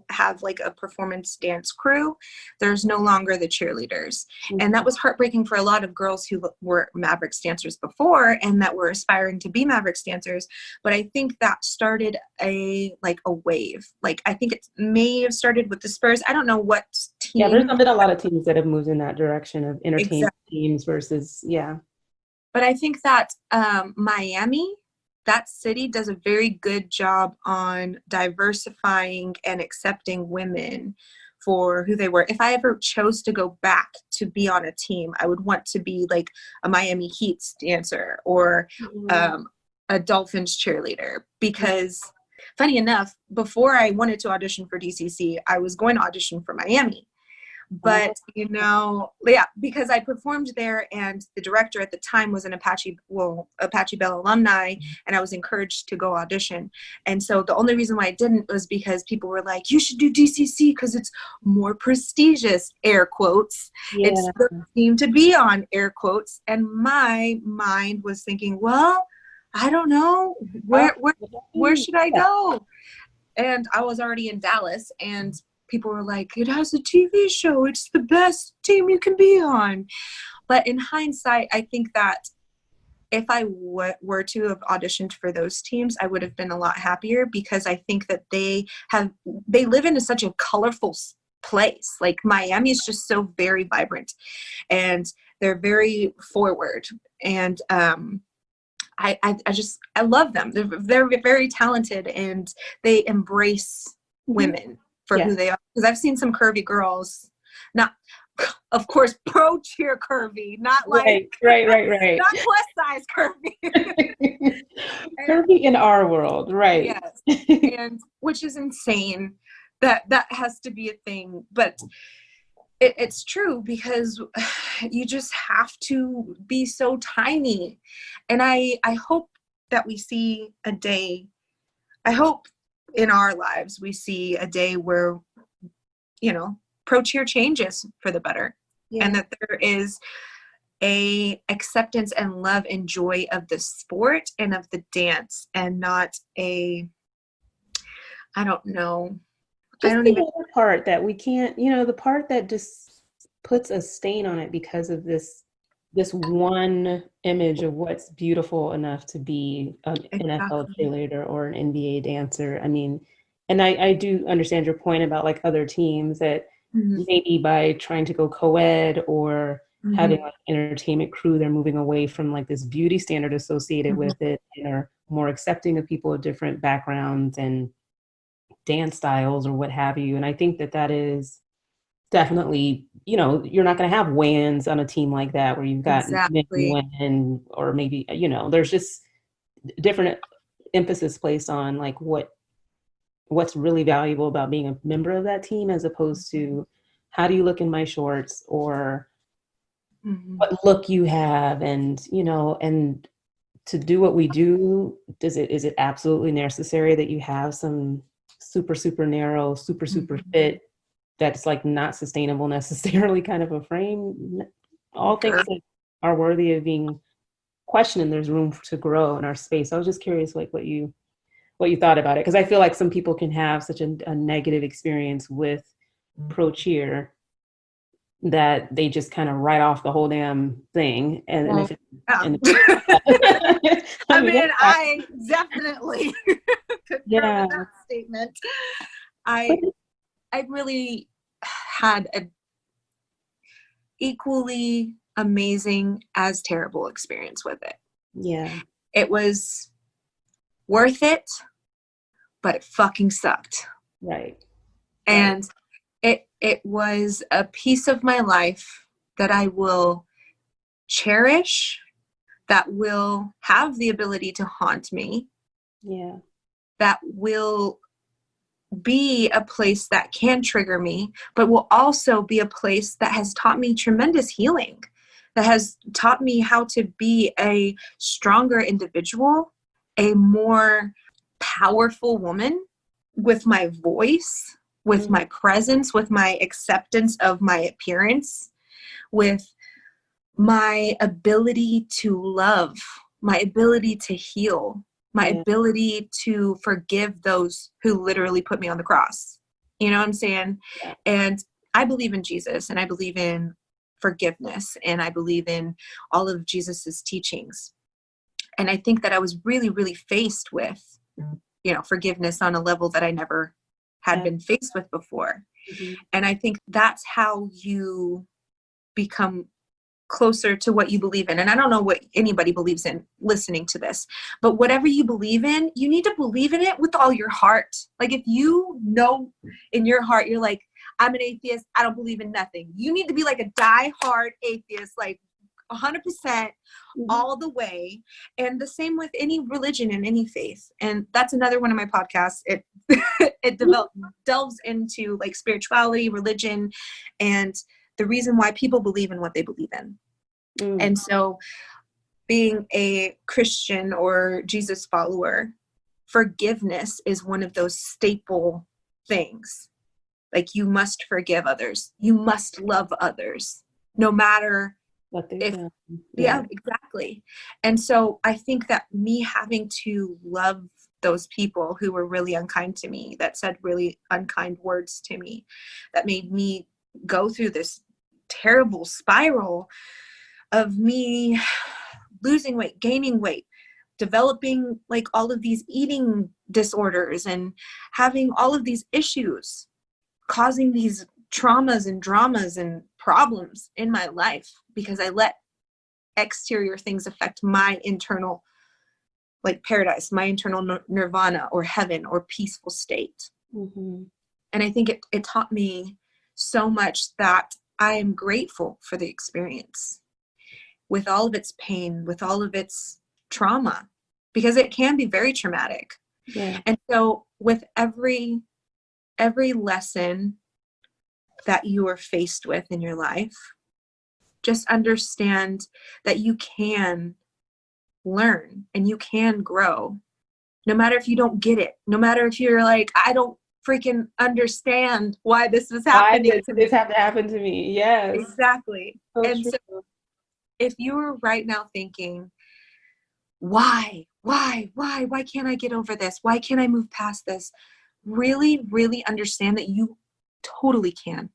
have like a performance dance crew. There's no longer the cheerleaders. And that was heartbreaking for a lot of girls who were Mavericks dancers before and that were aspiring to be Mavericks dancers. But I think that started a wave. Like, I think it may have started with the Spurs. I don't know what Yeah, there's team. been a lot of teams that have moved in that direction of entertainment Exactly. teams versus, yeah. But I think that Miami, that city, does a very good job on diversifying and accepting women for who they were. If I ever chose to go back to be on a team, I would want to be like a Miami Heat dancer or a Dolphins cheerleader. Because funny enough, before I wanted to audition for DCC, I was going to audition for Miami. But, yeah, because I performed there and the director at the time was an Apache Bell alumni, and I was encouraged to go audition. And so the only reason why I didn't was because people were like, you should do DCC because it's more prestigious, air quotes. Yeah. It's the team to be on, air quotes. And my mind was thinking, well, I don't know, where should I go? And I was already in Dallas, and people were like, it has a TV show. It's the best team you can be on. But in hindsight, I think that if I were to have auditioned for those teams, I would have been a lot happier because I think that they live in such a colorful place. Like Miami is just so very vibrant and they're very forward. And I love them. They're very talented and they embrace women for who they are. Because I've seen some curvy girls. Not, of course, pro cheer curvy, not like right. not plus size curvy. Curvy in our world, right? Yes, and which is insane. That has to be a thing, but it's true, because you just have to be so tiny. And I hope that we see a day. I hope in our lives we see a day where, pro cheer changes for the better, and that there is a acceptance and love and joy of the sport and of the dance, and not a, I don't know. Just I don't the even. other part that we can't, the part that just puts a stain on it because of this one image of what's beautiful enough to be an NFL Exactly. cheerleader or an NBA dancer. I mean, and I do understand your point about like other teams that Mm-hmm. maybe by trying to go co-ed or having Mm-hmm. like an entertainment crew, they're moving away from like this beauty standard associated Mm-hmm. with it, and are more accepting of people of different backgrounds and dance styles or what have you. And I think that is definitely, you're not going to have weigh-ins on a team like that where you've got men and Exactly. women, or maybe, there's just different emphasis placed on like what's really valuable about being a member of that team, as opposed to how do you look in my shorts, or Mm-hmm. what look you have. And, and to do what we do, is it absolutely necessary that you have some super narrow, super Mm-hmm. fit, that's like not sustainable necessarily kind of a frame? All things Sure. that are worthy of being questioned, and there's room to grow in our space. I was just curious, like what you thought about it, because I feel like some people can have such a negative experience with pro cheer that they just kind of write off the whole damn thing. And Well, if it, yeah. and I I mean, mean, I definitely concur yeah, with that statement. but I really had an equally amazing as terrible experience with it. yeah, It was worth it, but it fucking sucked. right. And it was a piece of my life that I will cherish, that will have the ability to haunt me, Yeah, that will be a place that can trigger me, but will also be a place that has taught me tremendous healing, that has taught me how to be a stronger individual, a more powerful woman, with my voice, with my presence, with my acceptance of my appearance, with my ability to love, my ability to heal, my yeah, ability to forgive those who literally put me on the cross. You know what I'm saying? yeah, And I believe in Jesus, and I believe in forgiveness, and I believe in all of Jesus's teachings. And I think that I was really, really faced with, forgiveness on a level that I never had yeah. been faced with before. Mhm. And I think that's how you become closer to what you believe in. And I don't know what anybody believes in listening to this, but whatever you believe in, you need to believe in it with all your heart. Like if you know in your heart, you're like, I'm an atheist, I don't believe in nothing. You need to be like a die-hard atheist, like 100% all the way. And the same with any religion and any faith. And that's another one of my podcasts. It delves into like spirituality, religion, and the reason why people believe in what they believe in. Mm. And so being a Christian or Jesus follower, forgiveness is one of those staple things. Like you must forgive others. You must love others, no matter What they've if, done. yeah, exactly. And so I think that me having to love those people who were really unkind to me, that said really unkind words to me, that made me go through this terrible spiral of me losing weight, gaining weight, developing like all of these eating disorders, and having all of these issues, causing these traumas and dramas and problems in my life because I let exterior things affect my internal like paradise, my internal nirvana or heaven or peaceful state. Mm-hmm. And I think it taught me so much that I am grateful for the experience with all of its pain, with all of its trauma, because it can be very traumatic. Yeah. And so with every lesson that you are faced with in your life, just understand that you can learn and you can grow, no matter if you don't get it, no matter if you're like, I don't freaking understand why this was Why happening did to this me. have to happen to me? Yes. Exactly. So And true. so if you're right now thinking, why can't I get over this? Why can't I move past this? Really, really understand that you totally can.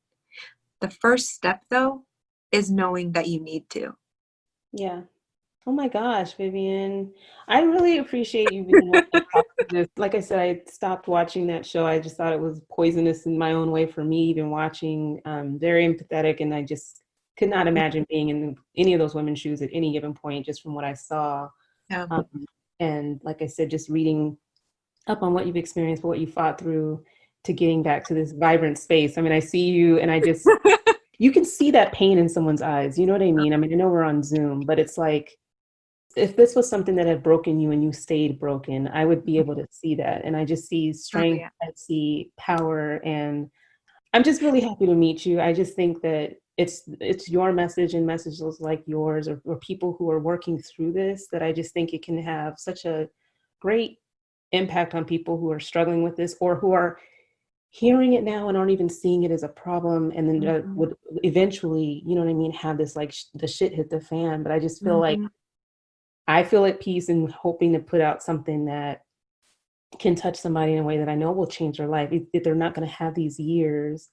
The first step, though, is knowing that you need to. Yeah. Oh my gosh, Vivian. I really appreciate you being willing to talk to this. Like I said, I stopped watching that show. I just thought it was poisonous in my own way for me, even watching. Very empathetic, and I just could not imagine being in any of those women's shoes at any given point, just from what I saw. Yeah. Um, and like I said, just reading up on what you've experienced, what you fought through to getting back to this vibrant space. I mean, I see you and I just, you can see that pain in someone's eyes. You know what I mean? I mean, I know we're on Zoom, but it's like, if this was something that had broken you and you stayed broken, I would be able to see that. And I just see Oh, strength, yeah. I see power, and I'm just really happy to meet you. I just think that it's your message and messages like yours, or people who are working through this, that I just think it can have such a great impact on people who are struggling with this, or who are hearing it now and aren't even seeing it as a problem, and then would eventually, you know what I mean, have this like the shit hit the fan. But I just feel like Mm-hmm. I feel at peace in hoping to put out something that can touch somebody in a way that I know will change their life. If they're not going to have these years,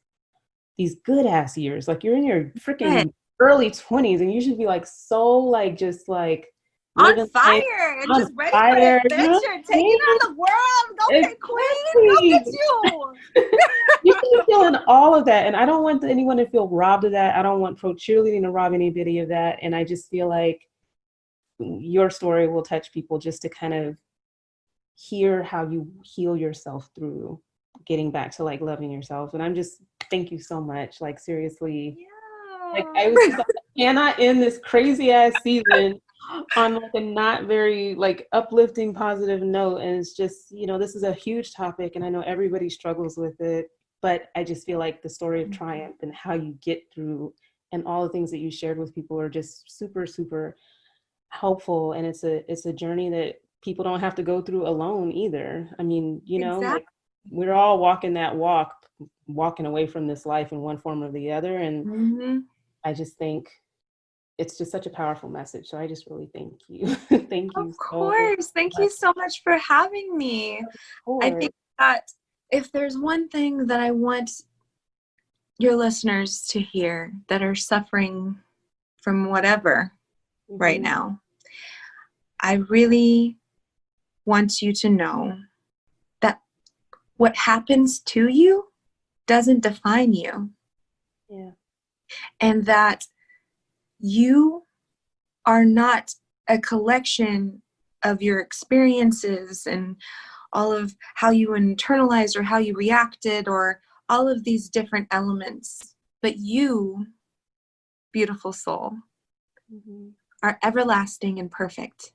these good ass years, like you're in your Good. freaking early 20s and you should be like so like just like On living life fire and on just ready for fire. You know adventure, taking on the world. Go get queen. Go Exactly. get you. You should be feeling all of that. And I don't want anyone to feel robbed of that. I don't want pro cheerleading to rob anybody of that. And I just feel like your story will touch people, just to kind of hear how you heal yourself through getting back to like loving yourself. And I'm just, thank you so much. Like seriously, like I was just like, I cannot end this crazy ass season on like a not very like uplifting positive note. And it's just, you know, this is a huge topic and I know everybody struggles with it, but I just feel like the story of triumph and how you get through and all the things that you shared with people are just super, super helpful. And it's a journey that people don't have to go through alone either. I mean, you know, Exactly. like we're all walking that walk, walking away from this life in one form or the other. And Mm-hmm. I just think it's just such a powerful message. So I just really thank you. Thank Of you so course. Thank you much. so much for having me. I For think that if there's one thing that I want your listeners to hear that are suffering from whatever right now, I really want you to know that what happens to you doesn't define you, Yeah. and that you are not a collection of your experiences and all of how you internalized or how you reacted or all of these different elements, but you, beautiful soul, are everlasting and perfect.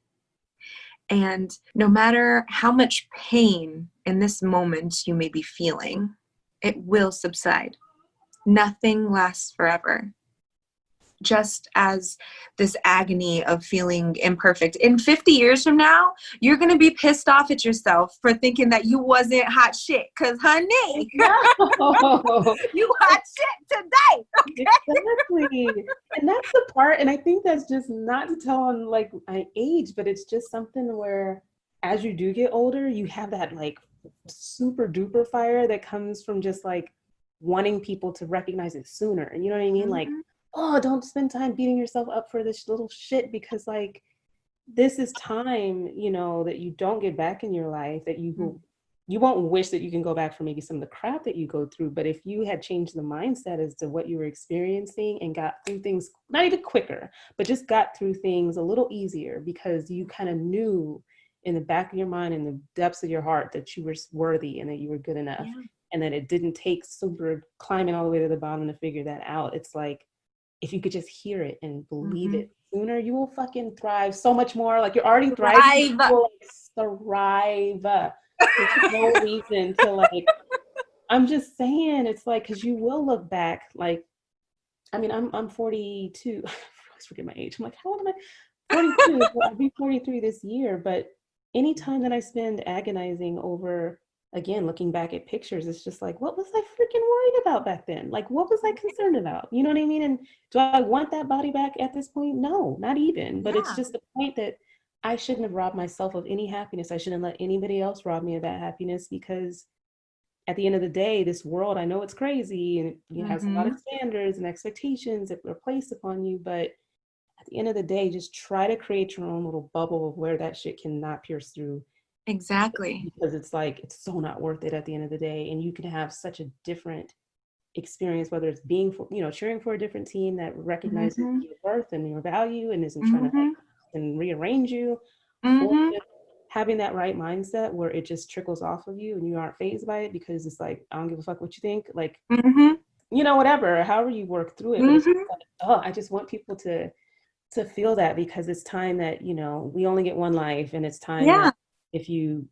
And no matter how much pain in this moment you may be feeling, it will subside. Nothing lasts forever. Just as this agony of feeling imperfect. In 50 years from now, you're going to be pissed off at yourself for thinking that you wasn't hot shit. Because, honey, No. you hot shit today. Okay? Exactly. And that's the part, and I think that's just not to tell on like my age, but it's just something where as you do get older, you have that like super duper fire that comes from just like wanting people to recognize it sooner. And you know what I mean? Like, Mhm. oh, don't spend time beating yourself up for this little shit because like this is time, you know, that you don't get back in your life, that you won't wish that you can go back for maybe some of the crap that you go through. But if you had changed the mindset as to what you were experiencing and got through things, not even quicker, but just got through things a little easier because you kind of knew in the back of your mind, in the depths of your heart, that you were worthy and that you were good enough. Yeah. and that it didn't take super climbing all the way to the bottom to figure that out. It's like, if you could just hear it and believe it sooner, you will fucking thrive so much more. Like, you're already thriving, you will like thrive. There's no reason to like, I'm just saying, it's like, because you will look back, like, I mean, I'm 42. I always forget my age. I'm like, how old am I? 42. I'll be 43 this year. But anytime that I spend agonizing over, again, looking back at pictures, it's just like, what was I freaking worried about back then? Like, what was I concerned about? You know what I mean? And do I want that body back at this point? No, not even. But it's just the point that I shouldn't have robbed myself of any happiness. I shouldn't let anybody else rob me of that happiness, because at the end of the day, this world, I know it's crazy and it has a lot of standards and expectations that are placed upon you, but at the end of the day, just try to create your own little bubble of where that shit cannot pierce through. Exactly. Because it's like, it's so not worth it at the end of the day. And you can have such a different experience, whether it's being for, cheering for a different team that recognizes your worth and your value and isn't trying to like, and rearrange you, or just having that right mindset where it just trickles off of you and you aren't fazed by it, because it's like, I don't give a fuck what you think, like, whatever, however you work through it. But it's just like, I just want people to feel that, because it's time that, we only get one life, and it's time that if you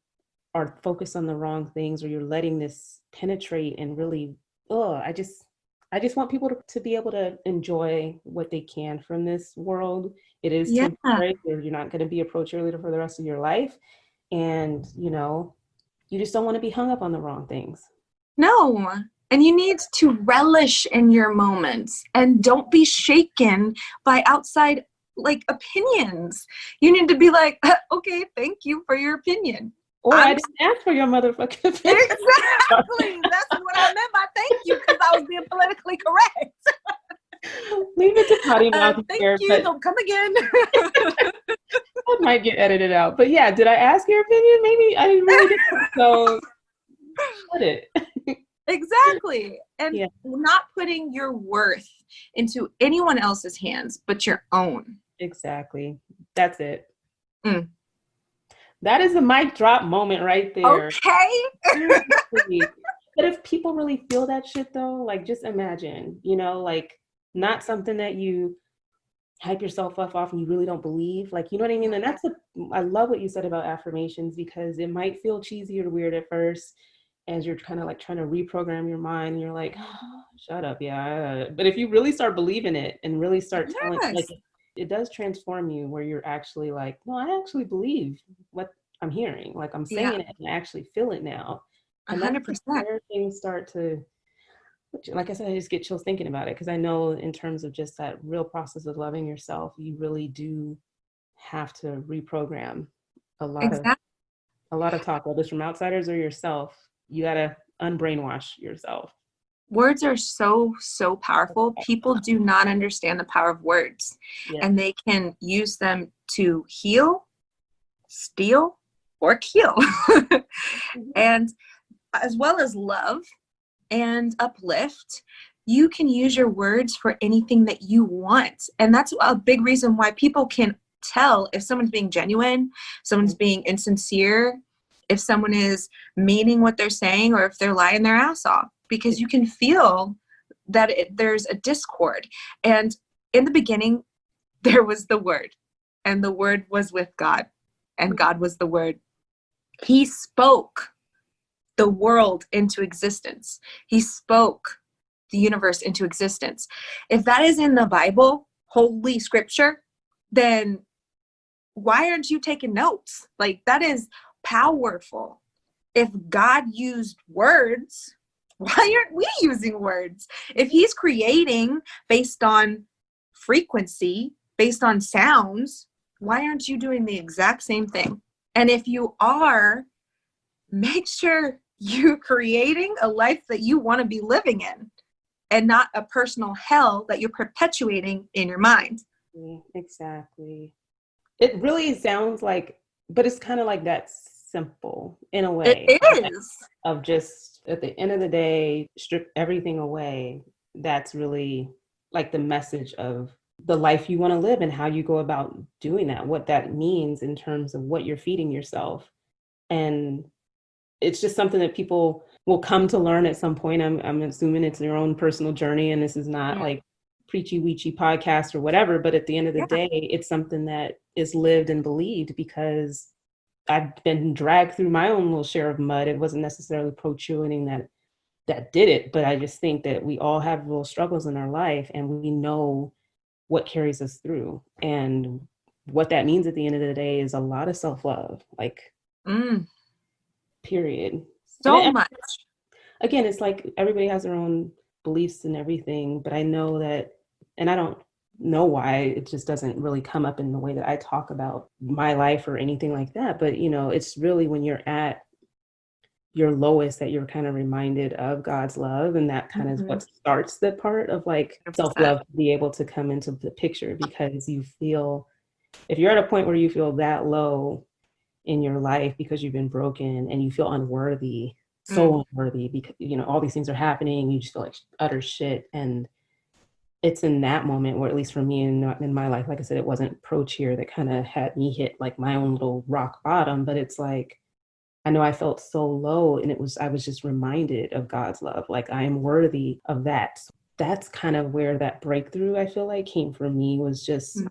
are focused on the wrong things, or you're letting this penetrate and really, I just want people to be able to enjoy what they can from this world. It is temporary. You're not going to be a pro cheerleader for the rest of your life. And, you just don't want to be hung up on the wrong things. No. And you need to relish in your moments and don't be shaken by outside like opinions. You need to be like, okay, thank you for your opinion. Or I didn't ask for your motherfucking opinion. Exactly. That's what I meant by thank you, because I was being politically correct. Leave it to potty mouth here. Thank you. Don't come again. That might get edited out. But yeah, did I ask your opinion? Maybe I didn't really get it. So shut it. Exactly. And not putting your worth into anyone else's hands but your own. Exactly. That's it. That is a mic drop moment right there. Okay. But if people really feel that shit though, like, just imagine, like, not something that you hype yourself up off and you really don't believe, like, you know what I mean? And I love what you said about affirmations, because it might feel cheesy or weird at first as you're kind of like trying to reprogram your mind, and you're like, oh, shut up. But if you really start believing it and really start telling, like, it does transform you, where you're actually like, no, I actually believe what I'm hearing. Like, I'm saying it and I actually feel it now. And 100%. where things start to, like I said, I just get chills thinking about it, because I know in terms of just that real process of loving yourself, you really do have to reprogram a lot of talk, whether it's from outsiders or yourself. You got to unbrainwash yourself. Words are so, so powerful. People do not understand the power of words, and they can use them to heal, steal, or kill. And as well as love and uplift, you can use your words for anything that you want. And that's a big reason why people can tell if someone's being genuine, someone's being insincere, if someone is meaning what they're saying, or if they're lying their ass off, because you can feel that there's a discord. And in the beginning, there was the Word, and the Word was with God, and God was the Word. He spoke the world into existence. He spoke the universe into existence. If that is in the Bible, Holy Scripture, then why aren't you taking notes? Like, that is powerful. If God used words, why aren't we using words? If he's creating based on frequency, based on sounds, why aren't you doing the exact same thing? And if you are, make sure you're creating a life that you want to be living in, and not a personal hell that you're perpetuating in your mind. Exactly. It really sounds like, but it's kind of like that simple in a way. It is. Of just, at the end of the day, strip everything away. That's really like the message of the life you want to live and how you go about doing that, what that means in terms of what you're feeding yourself. And it's just something that people will come to learn at some point. I'm assuming it's your own personal journey, and this is not Mm. like preachy weechy podcast or whatever, but at the end of the Yeah. day, it's something that is lived and believed because I've been dragged through my own little share of mud. It wasn't necessarily pro-cheerleading that did it, but I just think that we all have little struggles in our life, and we know what carries us through. And what that means at the end of the day is a lot of self-love, like, Mm. period. And So much. again, it's like everybody has their own beliefs and everything, but I know that, and I don't know why it just doesn't really come up in the way that I talk about my life or anything like that. But, it's really when you're at your lowest that you're kind of reminded of God's love. And that kind of what starts the part of like 100%. self-love to be able to come into the picture, because you feel, if you're at a point where you feel that low in your life because you've been broken and you feel unworthy, so unworthy, because all these things are happening, you just feel like utter shit. And it's in that moment where, at least for me in my life, like I said, it wasn't pro cheer that kind of had me hit like my own little rock bottom, but it's like I know I felt so low, and I was just reminded of God's love, like I am worthy of that. So that's kind of where that breakthrough, I feel like, came for me, was just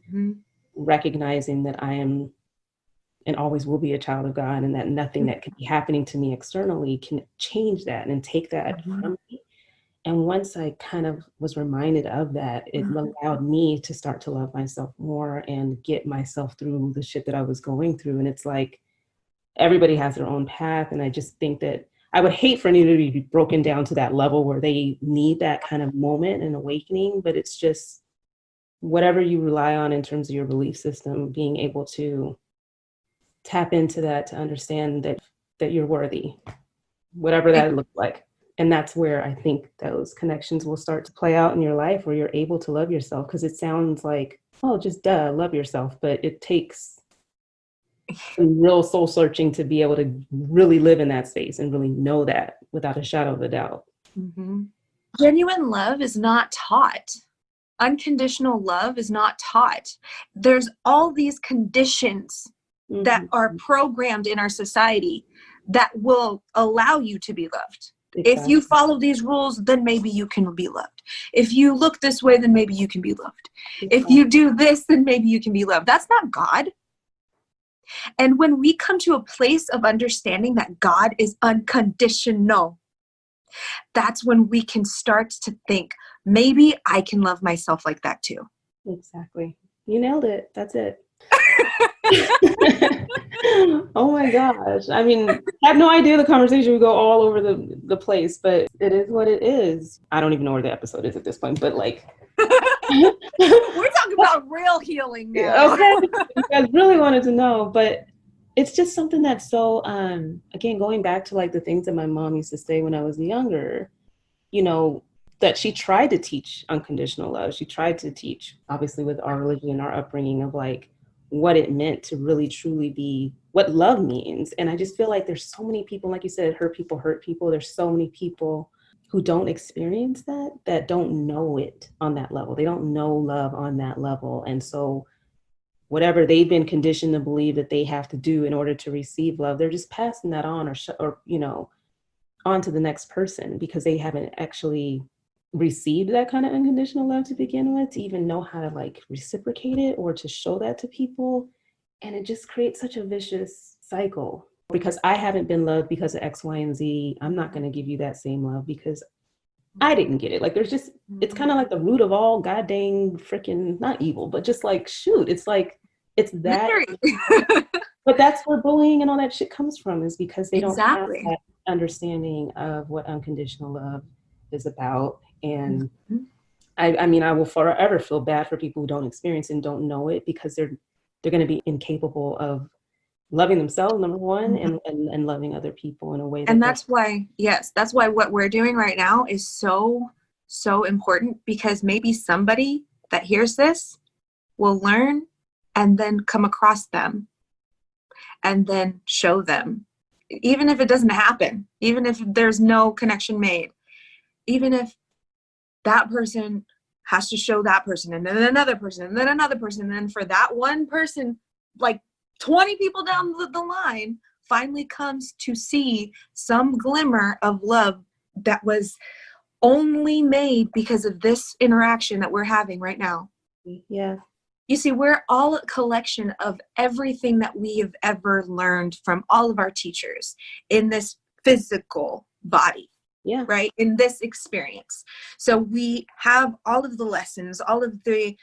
recognizing that I am and always will be a child of God, and that nothing that could be happening to me externally can change that and take that from me. And once I kind of was reminded of that, it allowed me to start to love myself more and get myself through the shit that I was going through. And it's like everybody has their own path. And I just think that I would hate for anybody to be broken down to that level where they need that kind of moment and awakening. But it's just whatever you rely on in terms of your belief system, being able to tap into that, to understand that you're worthy, whatever that looks like. And that's where I think those connections will start to play out in your life, where you're able to love yourself. Because it sounds like, oh, just duh, love yourself. But it takes some real soul searching to be able to really live in that space and really know that without a shadow of a doubt. Genuine love is not taught. Unconditional love is not taught. There's all these conditions that are programmed in our society that will allow you to be loved. Exactly. If you follow these rules, then maybe you can be loved. If you look this way, then maybe you can be loved. Exactly. If you do this, then maybe you can be loved. That's not God. And when we come to a place of understanding that God is unconditional, that's when we can start to think, maybe I can love myself like that too. Exactly. You nailed it. That's it. Oh my gosh. I mean, I have no idea the conversation would go all over the place, but it is what it is. I don't even know where the episode is at this point, but like we're talking about real healing now. Okay. You guys really wanted to know, but it's just something that's so again, going back to like the things that my mom used to say when I was younger, that she tried to teach unconditional love. She tried to teach, obviously with our religion and our upbringing, of like what it meant to really truly be what love means. And I just feel like there's so many people, like you said, hurt people. There's so many people who don't experience that don't know it on that level. They don't know love on that level. And so whatever they've been conditioned to believe that they have to do in order to receive love, they're just passing that on or on to the next person, because they haven't actually received that kind of unconditional love to begin with, to even know how to like reciprocate it or to show that to people. And it just creates such a vicious cycle. Because I haven't been loved because of X, Y, and Z, I'm not going to give you that same love because I didn't get it. Like there's just, it's kind of like the root of all goddamn freaking, not evil, but just like, shoot, it's like, it's that. But that's where bullying and all that shit comes from, is because they don't have that understanding of what unconditional love is about. And I mean, I will forever feel bad for people who don't experience and don't know it, because they're going to be incapable of loving themselves, number one, and loving other people in a way that. And that's why, yes, that's why what we're doing right now is so, so important, because maybe somebody that hears this will learn and then come across them and then show them, even if it doesn't happen, even if there's no connection made, even if that person has to show that person and then another person and then another person, and then for that one person, like 20 people down the line, finally comes to see some glimmer of love that was only made because of this interaction that we're having right now. Yeah. You see, we're all a collection of everything that we have ever learned from all of our teachers in this physical body. Yeah. Right? In this experience. So we have all of the lessons, all of the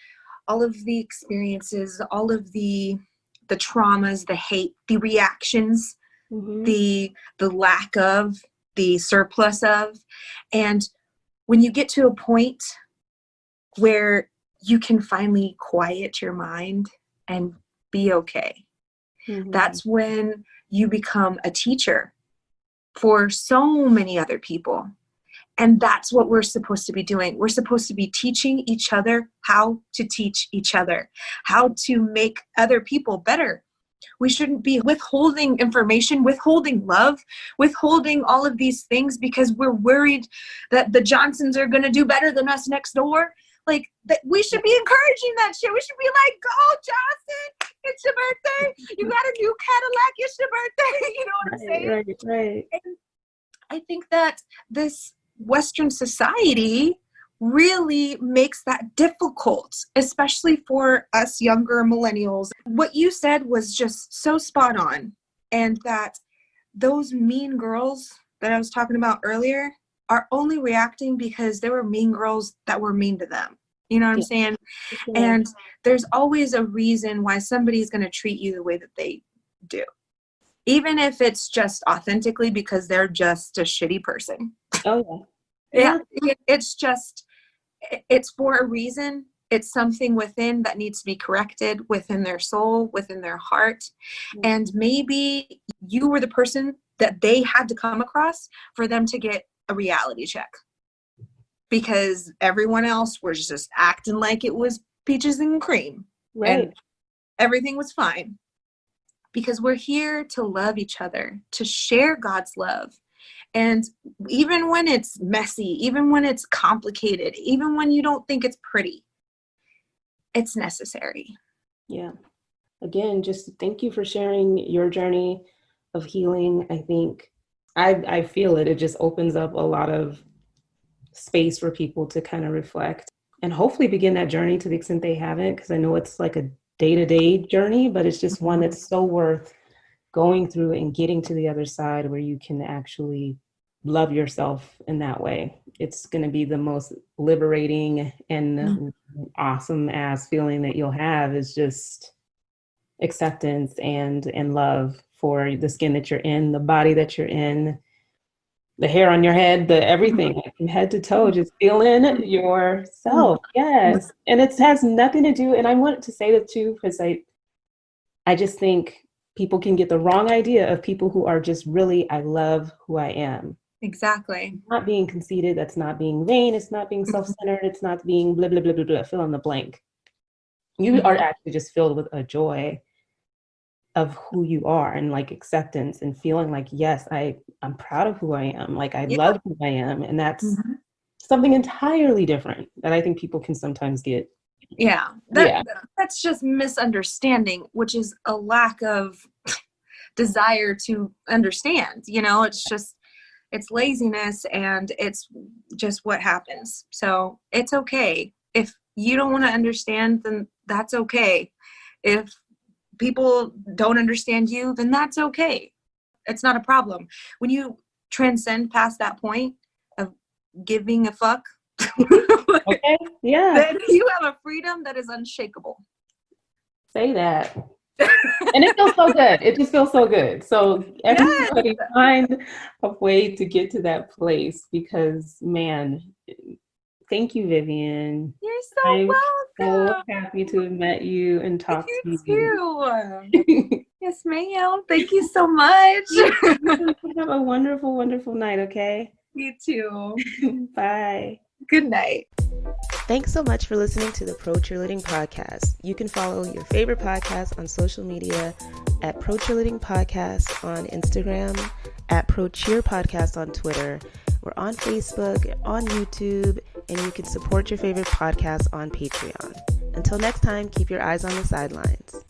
experiences, all of the traumas, the hate, the reactions, the lack of, the surplus of. And when you get to a point where you can finally quiet your mind and be okay, that's when you become a teacher for so many other people. And that's what we're supposed to be doing. We're supposed to be teaching each other how to teach each other, how to make other people better. We shouldn't be withholding information, withholding love, withholding all of these things because we're worried that the Johnsons are going to do better than us next door. Like, that we should be encouraging that shit. We should be like, go, Johnson, it's your birthday. You got a new Cadillac, it's your birthday. You know what I'm saying? Right. And I think that this Western society really makes that difficult, especially for us younger millennials. What you said was just so spot on. And that those mean girls that I was talking about earlier are only reacting because there were mean girls that were mean to them. You know what I'm saying? Yeah. And there's always a reason why somebody's going to treat you the way that they do. Even if it's just authentically because they're just a shitty person. Oh, yeah. It's for a reason. It's something within that needs to be corrected within their soul, within their heart. And maybe you were the person that they had to come across for them to get a reality check. Because everyone else was just acting like it was peaches and cream. Right. And everything was fine. Because we're here to love each other, to share God's love. And even when it's messy, even when it's complicated, even when you don't think it's pretty, it's necessary. Yeah. Again, just thank you for sharing your journey of healing. I think I feel it. It just opens up a lot of space for people to kind of reflect and hopefully begin that journey to the extent they haven't, because I know it's like a day-to-day journey, but it's just one that's so worth going through and getting to the other side where you can actually love yourself in that way. It's going to be the most liberating and awesome ass feeling that you'll have, is just acceptance and love for the skin that you're in, the body that you're in, the hair on your head, the everything, like from head to toe, just feeling yourself. Yes. And it has nothing to do, and I want to say that too, because I just think people can get the wrong idea of people who are just really, I love who I am. Exactly. Not being conceited, that's not being vain, it's not being self-centered, it's not being blah, blah, blah, blah, blah, fill in the blank. You are actually just filled with a joy of who you are, and like acceptance and feeling like, yes, I'm proud of who I am. Like I love who I am. And that's something entirely different that I think people can sometimes get. Yeah. That's just misunderstanding, which is a lack of desire to understand. You know, it's laziness, and it's just what happens. So it's okay. If you don't want to understand, then that's okay. If people don't understand you, then that's okay. It's not a problem. When you transcend past that point of giving a fuck, okay, yeah, then you have a freedom that is unshakable. Say that. And it feels so good. It just feels so good. So everybody find a way to get to that place, because man, thank you, Vivian. You're so welcome. So happy to have met you and talked to you. Too. Yes, ma'am. Thank you so much. Have a wonderful, wonderful night, okay? You too. Bye. Good night. Thanks so much for listening to the Pro Cheerleading Podcast. You can follow your favorite podcast on social media at Pro Cheerleading Podcast on Instagram, at Pro Cheer Podcast on Twitter. We're on Facebook, on YouTube, and you can support your favorite podcast on Patreon. Until next time, keep your eyes on the sidelines.